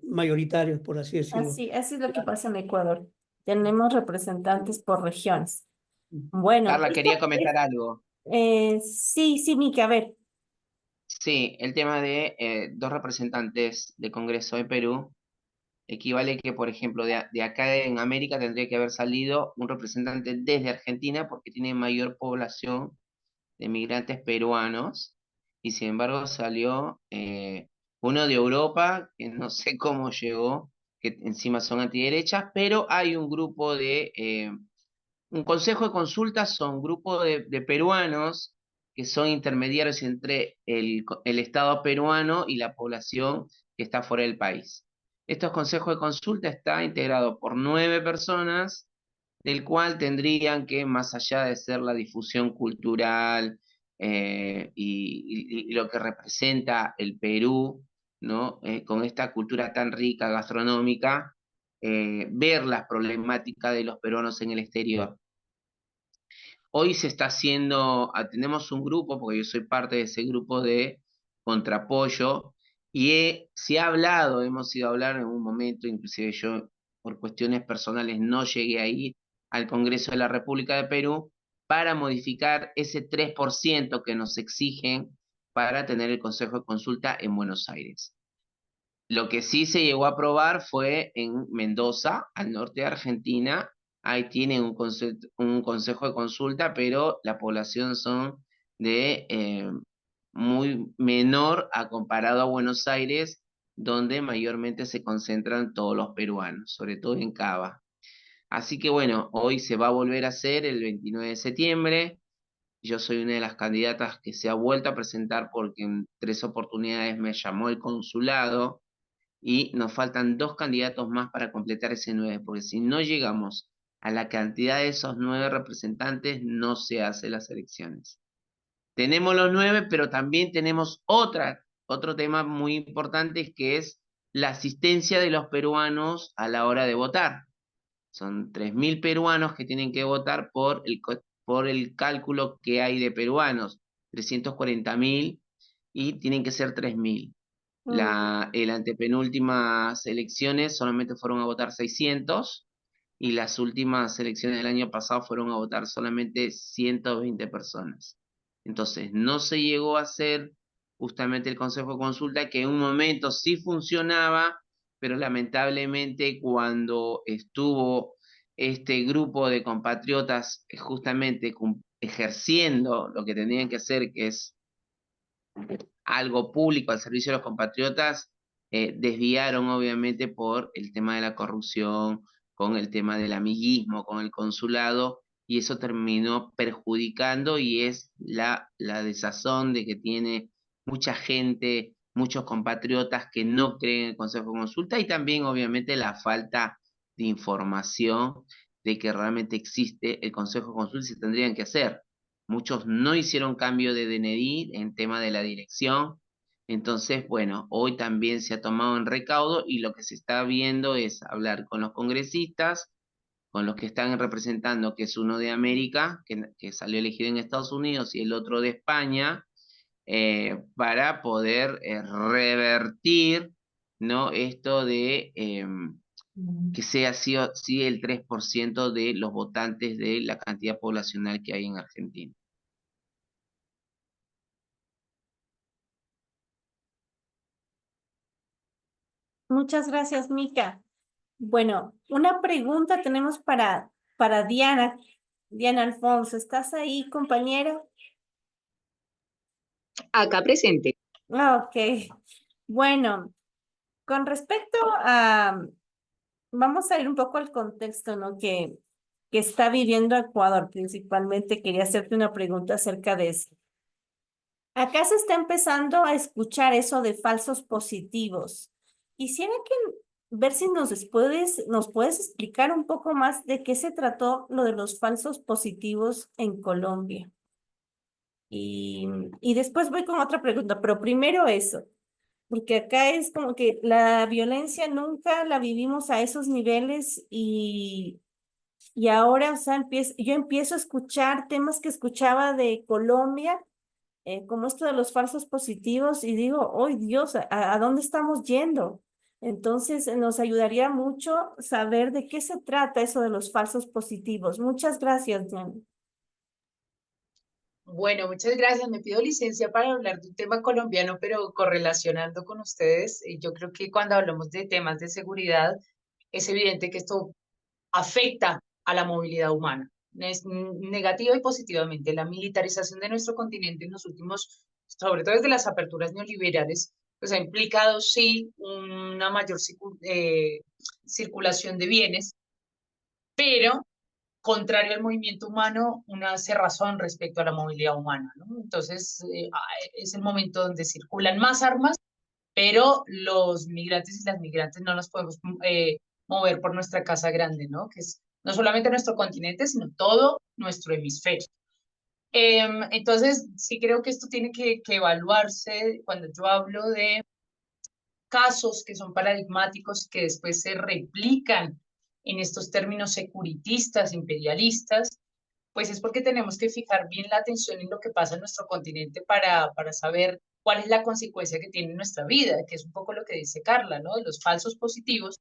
mayoritarios, por así decirlo. Así es lo que pasa en Ecuador. Tenemos representantes por regiones. Bueno, Carla, quería comentar algo. sí, sí, Miki, a ver. Sí, el tema de 2 representantes de Congreso de Perú equivale que, por ejemplo, de acá en América tendría que haber salido un representante desde Argentina porque tiene mayor población de migrantes peruanos y sin embargo salió uno de Europa, que no sé cómo llegó, que encima son antiderechas, pero hay un grupo un consejo de consulta, son grupos de peruanos que son intermediarios entre el Estado peruano y la población que está fuera del país. Estos consejos de consulta está integrado por 9 personas, del cual tendrían que, más allá de ser la difusión cultural y lo que representa el Perú, ¿no? Con esta cultura tan rica gastronómica, ver las problemáticas de los peruanos en el exterior. Hoy se está haciendo, tenemos un grupo, porque yo soy parte de ese grupo de contrapollo, y se ha hablado, hemos ido a hablar en un momento, inclusive yo por cuestiones personales no llegué a ir al Congreso de la República de Perú, para modificar ese 3% que nos exigen para tener el Consejo de Consulta en Buenos Aires. Lo que sí se llegó a aprobar fue en Mendoza, al norte de Argentina. Ahí tienen un consejo de consulta, pero la población son de muy menor a comparado a Buenos Aires, donde mayormente se concentran todos los peruanos, sobre todo en Cava. Así que bueno, hoy se va a volver a hacer el 29 de septiembre. Yo soy una de las candidatas que se ha vuelto a presentar porque en 3 oportunidades me llamó el consulado y nos faltan 2 candidatos más para completar ese 9, porque si no llegamos a la cantidad de esos 9 representantes, no se hacen las elecciones. Tenemos los 9, pero también tenemos otra otro tema muy importante es que es la asistencia de los peruanos a la hora de votar. Son 3.000 peruanos que tienen que votar por el cálculo que hay de peruanos, 340.000, y tienen que ser 3.000. El antepenúltimas elecciones solamente fueron a votar 600, y las últimas elecciones del año pasado fueron a votar solamente 120 personas. Entonces, no se llegó a hacer justamente el Consejo de Consulta, que en un momento sí funcionaba, pero lamentablemente cuando estuvo este grupo de compatriotas justamente ejerciendo lo que tenían que hacer, que es algo público al servicio de los compatriotas, desviaron obviamente por el tema de la corrupción, con el tema del amiguismo, con el consulado, y eso terminó perjudicando, y es la desazón de que tiene mucha gente, muchos compatriotas que no creen en el Consejo de Consulta, y también obviamente la falta de información de que realmente existe el Consejo de Consulta y se tendrían que hacer. Muchos no hicieron cambio de DNI en tema de la dirección. Entonces, bueno, hoy también se ha tomado en recaudo, y lo que se está viendo es hablar con los congresistas, con los que están representando, que es uno de América, que salió elegido en Estados Unidos, y el otro de España, para poder revertir, ¿no?, esto de que sea sí el 3% de los votantes de la cantidad poblacional que hay en Argentina. Muchas gracias, Mica. Bueno, una pregunta tenemos para Diana. Diana Alfonso, ¿estás ahí, compañera? Acá presente. Ok. Bueno, con respecto a, vamos a ir un poco al contexto, ¿no? Que está viviendo Ecuador. Principalmente quería hacerte una pregunta acerca de eso. Acá se está empezando a escuchar eso de falsos positivos. Quisiera ver si nos puedes explicar un poco más de qué se trató lo de los falsos positivos en Colombia. Y después voy con otra pregunta, pero primero eso, porque acá es como que la violencia nunca la vivimos a esos niveles, y ahora, o sea, yo empiezo a escuchar temas que escuchaba de Colombia, como esto de los falsos positivos, y digo, ¡oh Dios! ¿A dónde estamos yendo? Entonces, nos ayudaría mucho saber de qué se trata eso de los falsos positivos. Muchas gracias, Diana. Bueno, muchas gracias. Me pido licencia para hablar de un tema colombiano, pero correlacionando con ustedes, yo creo que cuando hablamos de temas de seguridad, es evidente que esto afecta a la movilidad humana. Es negativa y positivamente. La militarización de nuestro continente en los últimos, sobre todo desde las aperturas neoliberales, pues ha implicado, sí, una mayor circulación de bienes, pero contrario al movimiento humano, una cerrazón respecto a la movilidad humana, ¿no? Entonces, es el momento donde circulan más armas, pero los migrantes y las migrantes no nos podemos mover por nuestra casa grande, ¿no? Que es no solamente nuestro continente, sino todo nuestro hemisferio. Entonces, sí creo que esto tiene que evaluarse cuando yo hablo de casos que son paradigmáticos y que después se replican en estos términos securitistas, imperialistas, pues es porque tenemos que fijar bien la atención en lo que pasa en nuestro continente para saber cuál es la consecuencia que tiene en nuestra vida, que es un poco lo que dice Carla, ¿no? Los falsos positivos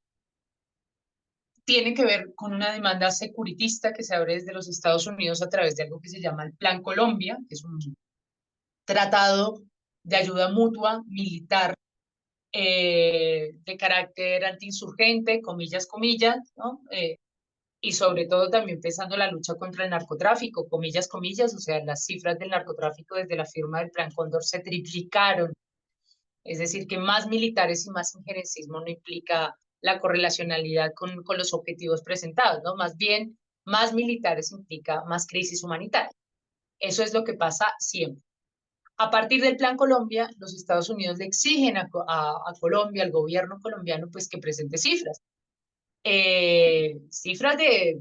tienen que ver con una demanda securitista que se abre desde los Estados Unidos a través de algo que se llama el Plan Colombia, que es un tratado de ayuda mutua militar de carácter antiinsurgente, comillas, comillas, ¿no? Y sobre todo también pensando la lucha contra el narcotráfico, comillas, comillas, o sea, las cifras del narcotráfico desde la firma del Plan Cóndor se triplicaron. Es decir, que más militares y más injerencismo no implica la correlacionalidad con los objetivos presentados, ¿no? Más bien, más militares implica más crisis humanitaria. Eso es lo que pasa siempre. A partir del Plan Colombia, los Estados Unidos le exigen a Colombia, al gobierno colombiano, pues que presente cifras. Cifras de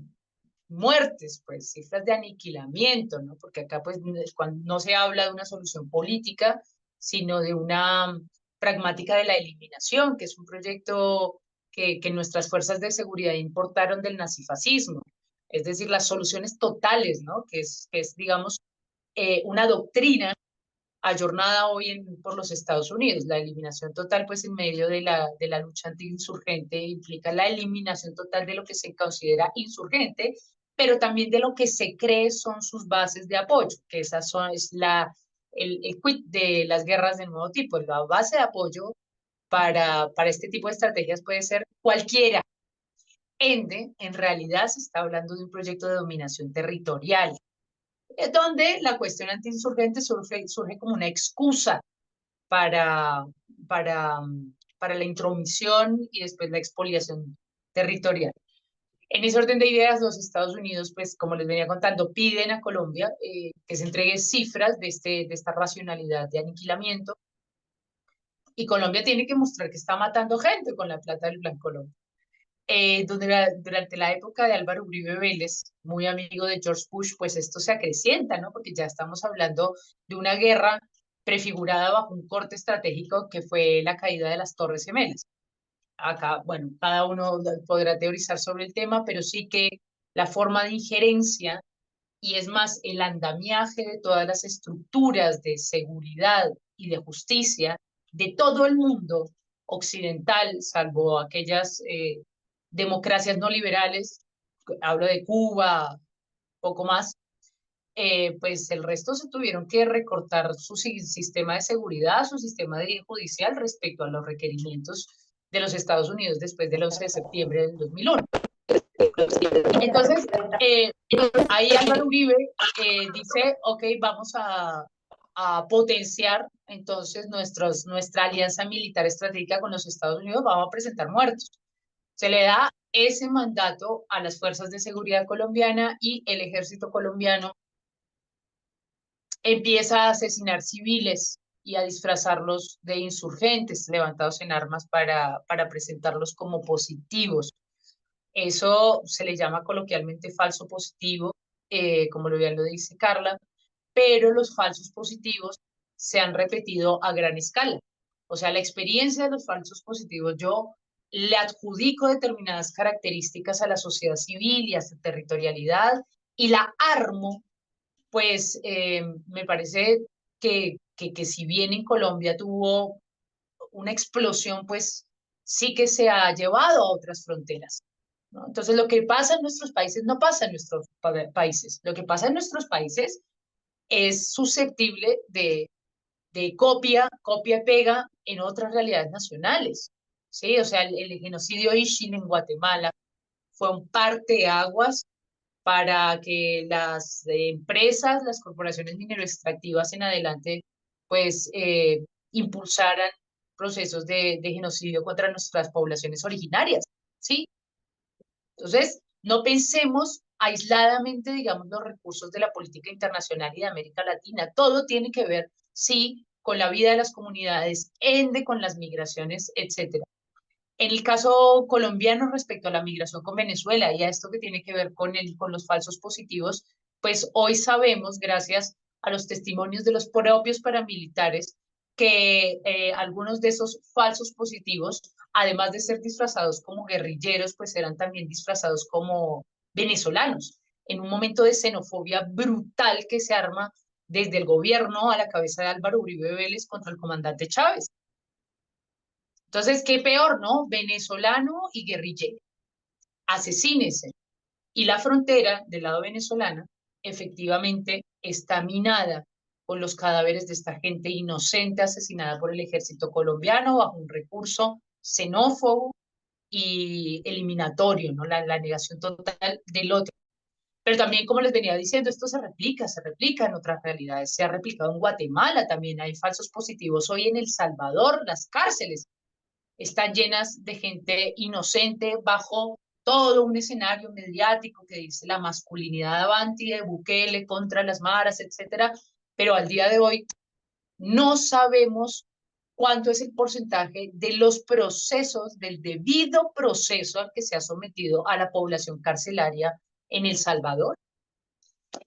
muertes, pues cifras de aniquilamiento, ¿no? Porque acá pues cuando no se habla de una solución política, sino de una pragmática de la eliminación, que es un proyecto que nuestras fuerzas de seguridad importaron del nazifascismo. Es decir, las soluciones totales, ¿no? Que es digamos, una doctrina ayornada hoy por los Estados Unidos. La eliminación total, pues en medio de la lucha antiinsurgente, implica la eliminación total de lo que se considera insurgente, pero también de lo que se cree son sus bases de apoyo, que esas son, es el quid de las guerras de nuevo tipo. La base de apoyo para este tipo de estrategias puede ser cualquiera. En realidad se está hablando de un proyecto de dominación territorial, donde la cuestión antiinsurgente surge como una excusa para, para, para la intromisión y después la expoliación territorial. En ese orden de ideas, los Estados Unidos, pues como les venía contando, piden a Colombia que se entregue cifras de esta racionalidad de aniquilamiento, y Colombia tiene que mostrar que está matando gente con la plata del Plan Colombia. Durante la época de Álvaro Uribe Vélez, muy amigo de George Bush, pues esto se acrecienta, ¿no? Porque ya estamos hablando de una guerra prefigurada bajo un corte estratégico que fue la caída de las Torres Gemelas. Acá, bueno, cada uno podrá teorizar sobre el tema, pero sí que la forma de injerencia, y es más, el andamiaje de todas las estructuras de seguridad y de justicia de todo el mundo occidental, salvo aquellas democracias no liberales, hablo de Cuba, poco más, pues el resto se tuvieron que recortar su sistema de seguridad, su sistema de judicial respecto a los requerimientos de los Estados Unidos después del 11 de septiembre del 2001. Entonces, ahí Álvaro Uribe dice, ok, vamos a potenciar entonces nuestra alianza militar estratégica con los Estados Unidos, vamos a presentar muertos. Se le da ese mandato a las fuerzas de seguridad colombiana, y el ejército colombiano empieza a asesinar civiles y a disfrazarlos de insurgentes levantados en armas para presentarlos como positivos. Eso se le llama coloquialmente falso positivo, como bien lo dice Carla, pero los falsos positivos se han repetido a gran escala. O sea, la experiencia de los falsos positivos, yo le adjudico determinadas características a la sociedad civil y a su territorialidad, y la armo, pues me parece que si bien en Colombia tuvo una explosión, pues sí que se ha llevado a otras fronteras, ¿no? Entonces, lo que pasa en nuestros países no pasa en nuestros países. Lo que pasa en nuestros países es susceptible de copia y pega en otras realidades nacionales, ¿sí? O sea, el genocidio Ishin en Guatemala fue un parteaguas para que las empresas, las corporaciones minero-extractivas en adelante, pues impulsaran procesos de genocidio contra nuestras poblaciones originarias, ¿sí? Entonces, no pensemos aisladamente, digamos, los recursos de la política internacional y de América Latina. Todo tiene que ver, sí, con la vida de las comunidades, con las migraciones, etcétera. En el caso colombiano, respecto a la migración con Venezuela y a esto que tiene que ver con los falsos positivos, pues hoy sabemos, gracias a los testimonios de los propios paramilitares, que algunos de esos falsos positivos, además de ser disfrazados como guerrilleros, pues eran también disfrazados como venezolanos, en un momento de xenofobia brutal que se arma desde el gobierno a la cabeza de Álvaro Uribe Vélez contra el comandante Chávez. Entonces, ¿qué peor, no? Venezolano y guerrillero. Asesínese. Y la frontera del lado venezolano efectivamente está minada con los cadáveres de esta gente inocente asesinada por el ejército colombiano bajo un recurso xenófobo y eliminatorio, ¿no? La negación total del otro. Pero también, como les venía diciendo, esto se replica en otras realidades. Se ha replicado en Guatemala también. Hay falsos positivos hoy en El Salvador. Las cárceles están llenas de gente inocente bajo todo un escenario mediático que dice la masculinidad avanti de Bukele contra las maras, etcétera, pero al día de hoy no sabemos cuánto es el porcentaje de los procesos, del debido proceso al que se ha sometido a la población carcelaria en El Salvador.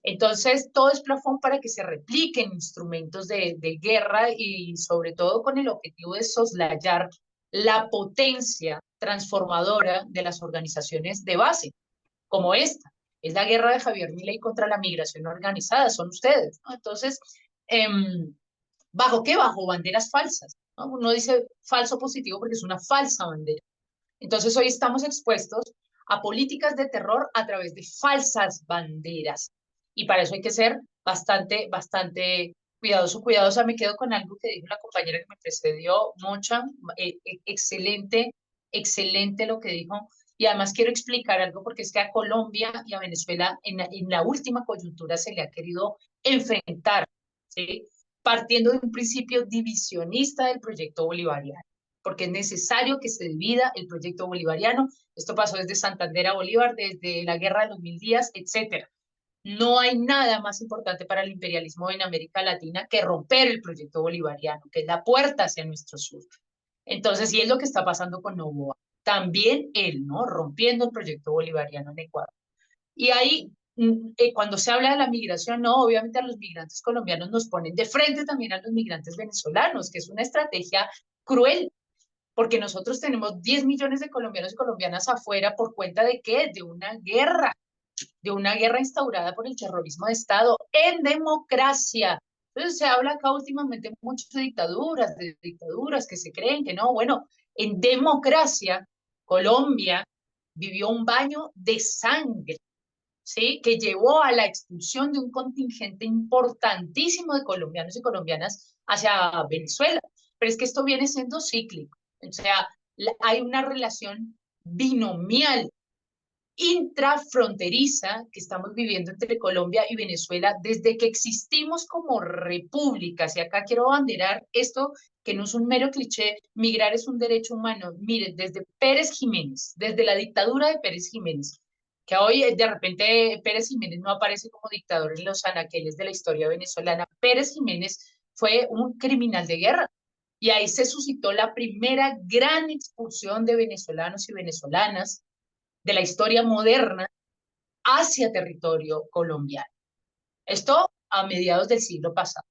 Entonces, todo es plafón para que se repliquen instrumentos de guerra y sobre todo con el objetivo de soslayar la potencia transformadora de las organizaciones de base, como esta. Es la guerra de Javier Milei contra la migración organizada, son ustedes, ¿no? Entonces, ¿bajo qué? Bajo banderas falsas, ¿no? Uno dice falso positivo porque es una falsa bandera. Entonces, hoy estamos expuestos a políticas de terror a través de falsas banderas. Y para eso hay que ser bastante cuidadoso, cuidadosa. Me quedo con algo que dijo la compañera que me precedió, Mocha. Excelente, excelente lo que dijo. Y además quiero explicar algo porque es que a Colombia y a Venezuela en la última coyuntura se le ha querido enfrentar, ¿sí? Partiendo de un principio divisionista del proyecto bolivariano, porque es necesario que se divida el proyecto bolivariano. Esto pasó desde Santander a Bolívar, desde la guerra de los 1000 días, etcétera. No hay nada más importante para el imperialismo en América Latina que romper el proyecto bolivariano, que es la puerta hacia nuestro sur. Entonces, y es lo que está pasando con Noboa. También él, ¿no? Rompiendo el proyecto bolivariano en Ecuador. Y ahí, cuando se habla de la migración, no, obviamente a los migrantes colombianos nos ponen de frente también a los migrantes venezolanos, que es una estrategia cruel, porque nosotros tenemos 10 millones de colombianos y colombianas afuera por cuenta de qué? De una guerra instaurada por el terrorismo de Estado en democracia. Entonces se habla acá últimamente mucho de dictaduras que se creen que no, bueno, en democracia Colombia vivió un baño de sangre, ¿sí? Que llevó a la expulsión de un contingente importantísimo de colombianos y colombianas hacia Venezuela. Pero es que esto viene siendo cíclico. O sea, hay una relación binomial, intrafronteriza que estamos viviendo entre Colombia y Venezuela desde que existimos como repúblicas. Y acá quiero abanderar esto que no es un mero cliché, migrar es un derecho humano. Miren, desde Pérez Jiménez, desde la dictadura de Pérez Jiménez, que hoy de repente Pérez Jiménez no aparece como dictador en los anaqueles de la historia venezolana. Pérez Jiménez fue un criminal de guerra. Y ahí se suscitó la primera gran expulsión de venezolanos y venezolanas de la historia moderna hacia territorio colombiano. Esto a mediados del siglo pasado.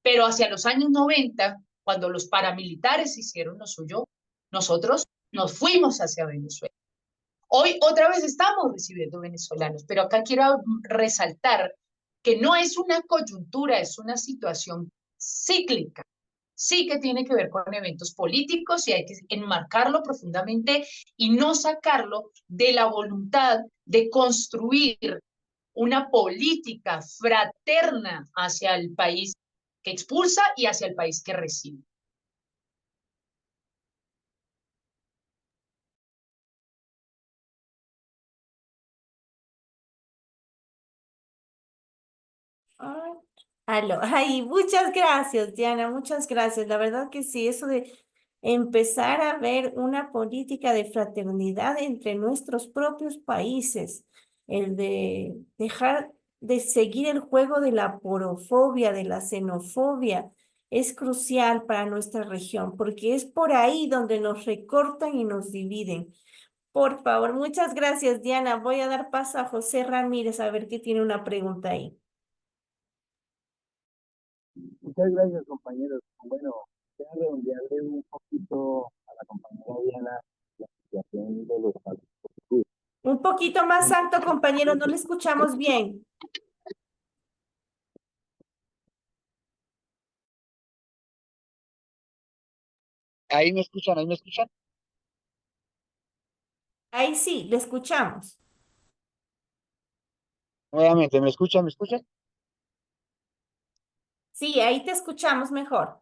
Pero hacia los años 90, cuando los paramilitares hicieron lo suyo, nosotros nos fuimos hacia Venezuela. Hoy otra vez estamos recibiendo venezolanos, pero acá quiero resaltar que no es una coyuntura, es una situación cíclica. Sí que tiene que ver con eventos políticos y hay que enmarcarlo profundamente y no sacarlo de la voluntad de construir una política fraterna hacia el país que expulsa y hacia el país que recibe. Aló, ay, muchas gracias, Diana, muchas gracias. La verdad que sí, eso de empezar a ver una política de fraternidad entre nuestros propios países, el de dejar de seguir el juego de la porofobia, de la xenofobia, es crucial para nuestra región, porque es por ahí donde nos recortan y nos dividen. Por favor, muchas gracias, Diana. Voy a dar paso a José Ramírez a ver qué tiene una pregunta ahí. Muchas gracias, compañeros. Bueno, quiero redondearle un poquito a la compañera Diana la situación de los falsos positivos. Un poquito más alto, compañero, no le escuchamos bien. Ahí me escuchan, ahí me escuchan. Ahí sí, le escuchamos. Nuevamente, ¿me escuchan? ¿Me escuchan? Sí, ahí te escuchamos mejor.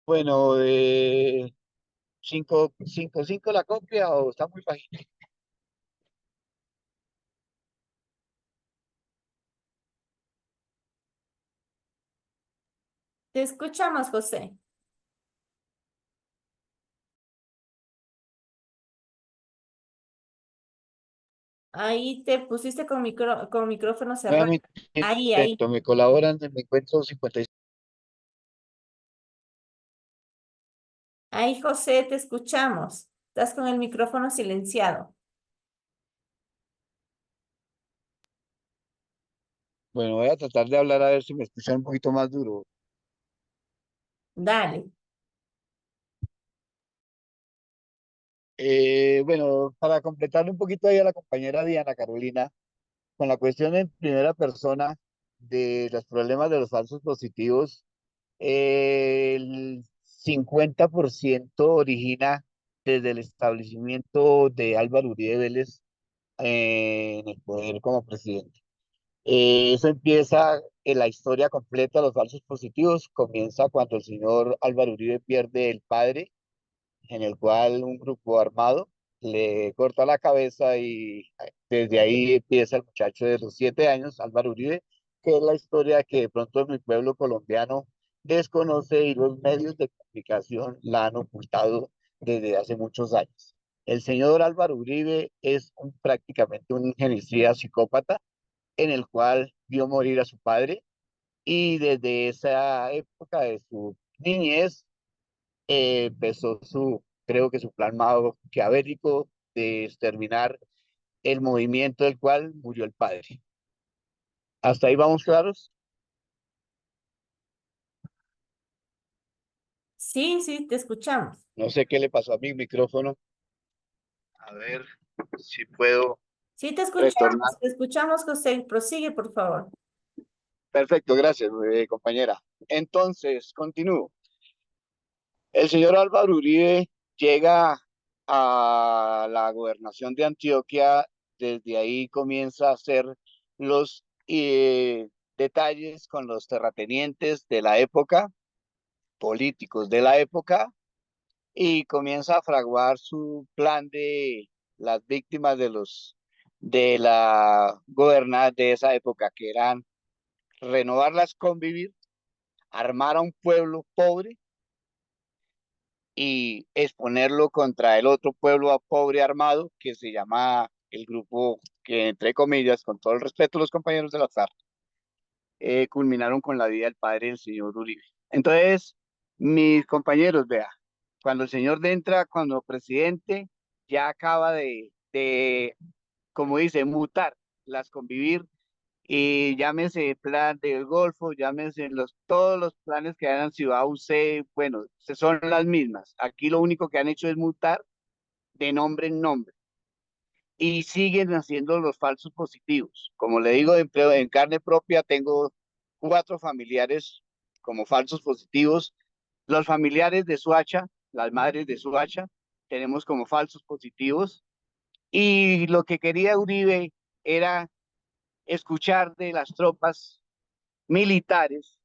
Bueno, 5 la copia o está muy bajito. Te escuchamos, José. Ahí te pusiste con micrófono cerrado. Nuevamente, Ahí. intento, me colaboran, me encuentro 56. Ahí, José, te escuchamos. Estás con el micrófono silenciado. Bueno, voy a tratar de hablar a ver si me escuchan un poquito más duro. Dale. Bueno, para completarle un poquito ahí a la compañera Diana Carolina, con la cuestión en primera persona de los problemas de los falsos positivos, el 50% origina desde el establecimiento de Álvaro Uribe Vélez en el poder como presidente. Eso empieza en la historia completa, los falsos positivos, comienza cuando el señor Álvaro Uribe pierde el padre, en el cual un grupo armado le corta la cabeza y desde ahí empieza el muchacho de los 7 años, Álvaro Uribe, que es la historia que de pronto mi pueblo colombiano desconoce y los medios de comunicación la han ocultado desde hace muchos años. El señor Álvaro Uribe es prácticamente un ingenicida psicópata en el cual vio morir a su padre y desde esa época de su niñez empezó creo que su plan maquiavélico de exterminar el movimiento del cual murió el padre. ¿Hasta ahí vamos claros? Sí, sí, te escuchamos. No sé qué le pasó a mi micrófono. A ver si puedo Sí, retornar. te escuchamos, José. Prosigue, por favor. Perfecto, gracias, compañera. Entonces, continúo. El señor Álvaro Uribe llega a la gobernación de Antioquia, desde ahí comienza a hacer los detalles con los terratenientes de la época, políticos de la época, y comienza a fraguar su plan de las víctimas de la gobernada de esa época, que eran renovarlas, convivir, armar a un pueblo pobre y exponerlo contra el otro pueblo pobre armado que se llama el grupo que, entre comillas, con todo el respeto a los compañeros de la FARC, culminaron con la vida del padre del señor Uribe. Entonces, mis compañeros, vea, cuando el señor entra cuando presidente, ya acaba como dice, mutar, las convivir y llámese plan del Golfo, llámese todos los planes que hayan Ciudad UC, bueno, son las mismas. Aquí lo único que han hecho es mutar de nombre en nombre y siguen haciendo los falsos positivos. Como le digo, en carne propia tengo 4 familiares como falsos positivos. Los familiares de Suacha, las madres de Suacha, tenemos como falsos positivos. Y lo que quería Uribe era escuchar de las tropas militares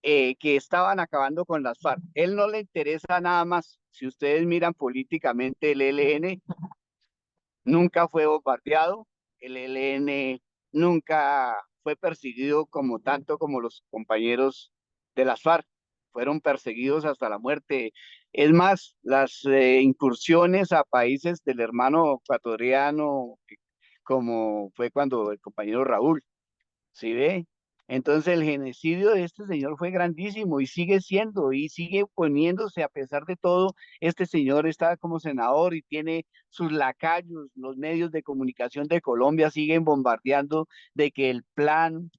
que estaban acabando con las FARC. Él no le interesa nada más. Si ustedes miran políticamente, el ELN nunca fue bombardeado, el ELN nunca fue perseguido como tanto como los compañeros de las FARC. Fueron perseguidos hasta la muerte. Es más, las incursiones a países del hermano ecuatoriano, como fue cuando el compañero Raúl, ¿sí ve? Entonces el genocidio de este señor fue grandísimo y sigue siendo y sigue poniéndose a pesar de todo. Este señor está como senador y tiene sus lacayos, los medios de comunicación de Colombia siguen bombardeando de que el plan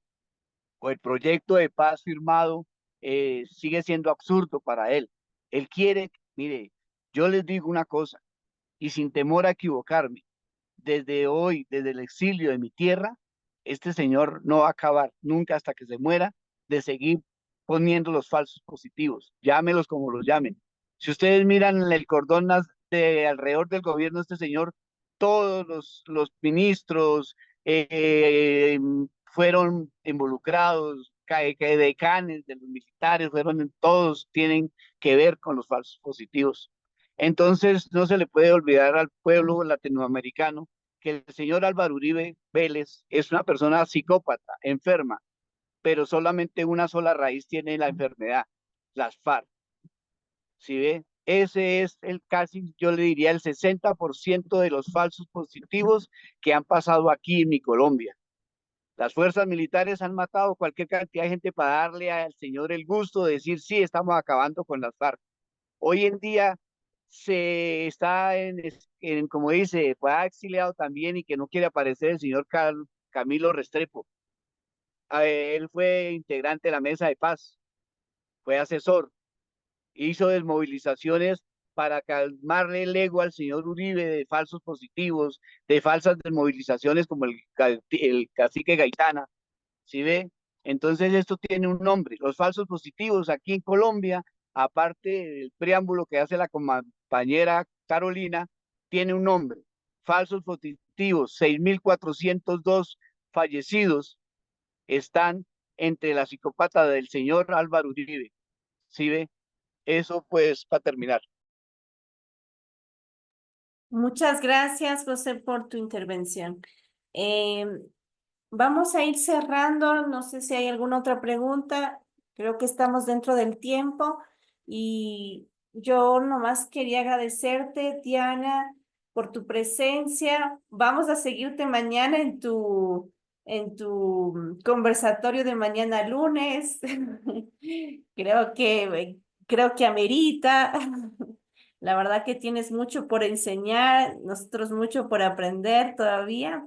o el proyecto de paz firmado sigue siendo absurdo para él. Él quiere, mire, yo les digo una cosa y sin temor a equivocarme, desde hoy, desde el exilio de mi tierra, este señor no va a acabar nunca hasta que se muera de seguir poniendo los falsos positivos, llámelos como los llamen. Si ustedes miran el cordón de alrededor del gobierno de este señor, todos los ministros fueron involucrados, decanes de los militares, todos tienen que ver con los falsos positivos. Entonces, no se le puede olvidar al pueblo latinoamericano que el señor Álvaro Uribe Vélez es una persona psicópata, enferma, pero solamente una sola raíz tiene la enfermedad, las FARC. ¿Sí ve? Ese es casi, yo le diría, el 60% de los falsos positivos que han pasado aquí en mi Colombia. Las fuerzas militares han matado cualquier cantidad de gente para darle al señor el gusto de decir, sí, estamos acabando con las FARC. Hoy en día se está como dice, fue exiliado también y que no quiere aparecer el señor Camilo Restrepo. él fue integrante de la Mesa de Paz, fue asesor, hizo desmovilizaciones para calmarle el ego al señor Uribe de falsos positivos, de falsas desmovilizaciones como el cacique Gaitana, ¿sí ve? Entonces esto tiene un nombre. Los falsos positivos aquí en Colombia, aparte del preámbulo que hace la compañera Carolina, tiene un nombre. Falsos positivos, 6.402 fallecidos están entre la psicópata del señor Álvaro Uribe, ¿sí ve? Eso pues para terminar. Muchas gracias, José, por tu intervención. Vamos a ir cerrando. No sé si hay alguna otra pregunta. Creo que estamos dentro del tiempo y yo nomás quería agradecerte, Diana, por tu presencia. Vamos a seguirte mañana en tu conversatorio de mañana lunes. Creo que amerita. La verdad que tienes mucho por enseñar, nosotros mucho por aprender todavía.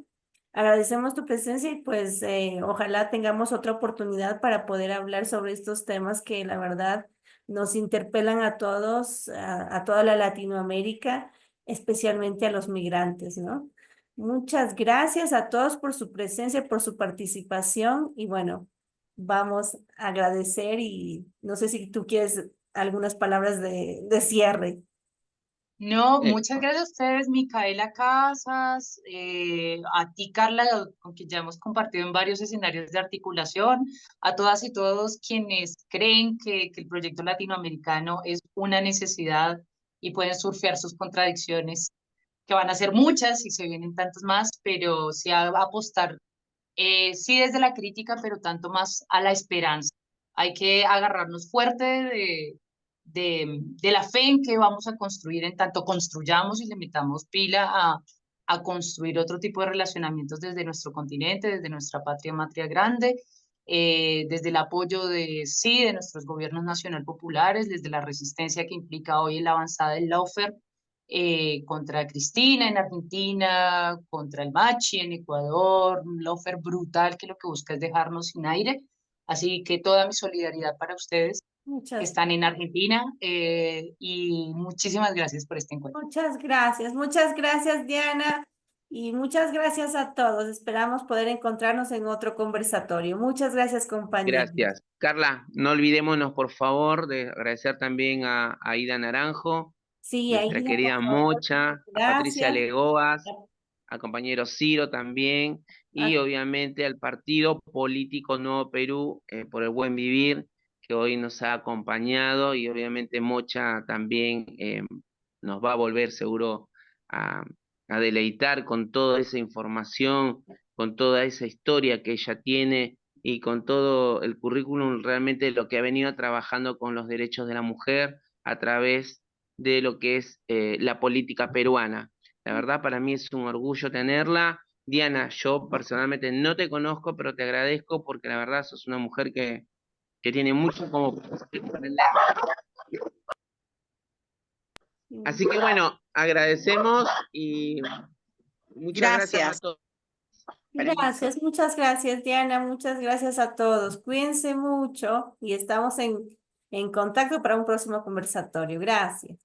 Agradecemos tu presencia y pues ojalá tengamos otra oportunidad para poder hablar sobre estos temas que la verdad nos interpelan a todos, a toda la Latinoamérica, especialmente a los migrantes, ¿no? Muchas gracias a todos por su presencia, por su participación y bueno, vamos a agradecer y no sé si tú quieres algunas palabras de cierre. No, muchas gracias a ustedes, Micaela Casas, a ti, Carla, con quien ya hemos compartido en varios escenarios de articulación, a todas y todos quienes creen que el proyecto latinoamericano es una necesidad y pueden surfear sus contradicciones, que van a ser muchas y se vienen tantas más, pero sí a apostar, sí desde la crítica, pero tanto más a la esperanza. Hay que agarrarnos fuerte de la fe en que vamos a construir, en tanto construyamos y le metamos pila a construir otro tipo de relacionamientos desde nuestro continente, desde nuestra patria grande, desde el apoyo de nuestros gobiernos nacional populares, desde la resistencia que implica hoy la avanzada del lawfare, contra Cristina en Argentina, contra el Machi en Ecuador, un lawfare brutal que lo que busca es dejarnos sin aire. Así que toda mi solidaridad para ustedes que están en Argentina y muchísimas gracias por este encuentro. Muchas gracias Diana y muchas gracias a todos. Esperamos poder encontrarnos en otro conversatorio. Muchas gracias, compañeros. Gracias. Carla, no olvidémonos, por favor, de agradecer también a Aida Naranjo, sí, nuestra Aida, querida por favor. Mocha, a Patricia Gracias. Legoas, al compañero Ciro también, y obviamente al Partido Político Nuevo Perú por el Buen Vivir, que hoy nos ha acompañado, y obviamente Mocha también nos va a volver seguro a deleitar con toda esa información, con toda esa historia que ella tiene y con todo el currículum realmente lo que ha venido trabajando con los derechos de la mujer a través de lo que es la política peruana. La verdad, para mí es un orgullo tenerla. Diana, yo personalmente no te conozco, pero te agradezco porque la verdad sos una mujer que tiene mucho como aprender. Así que bueno, agradecemos y muchas gracias a todos. Gracias, muchas gracias, Diana. Muchas gracias a todos. Cuídense mucho y estamos en contacto para un próximo conversatorio. Gracias.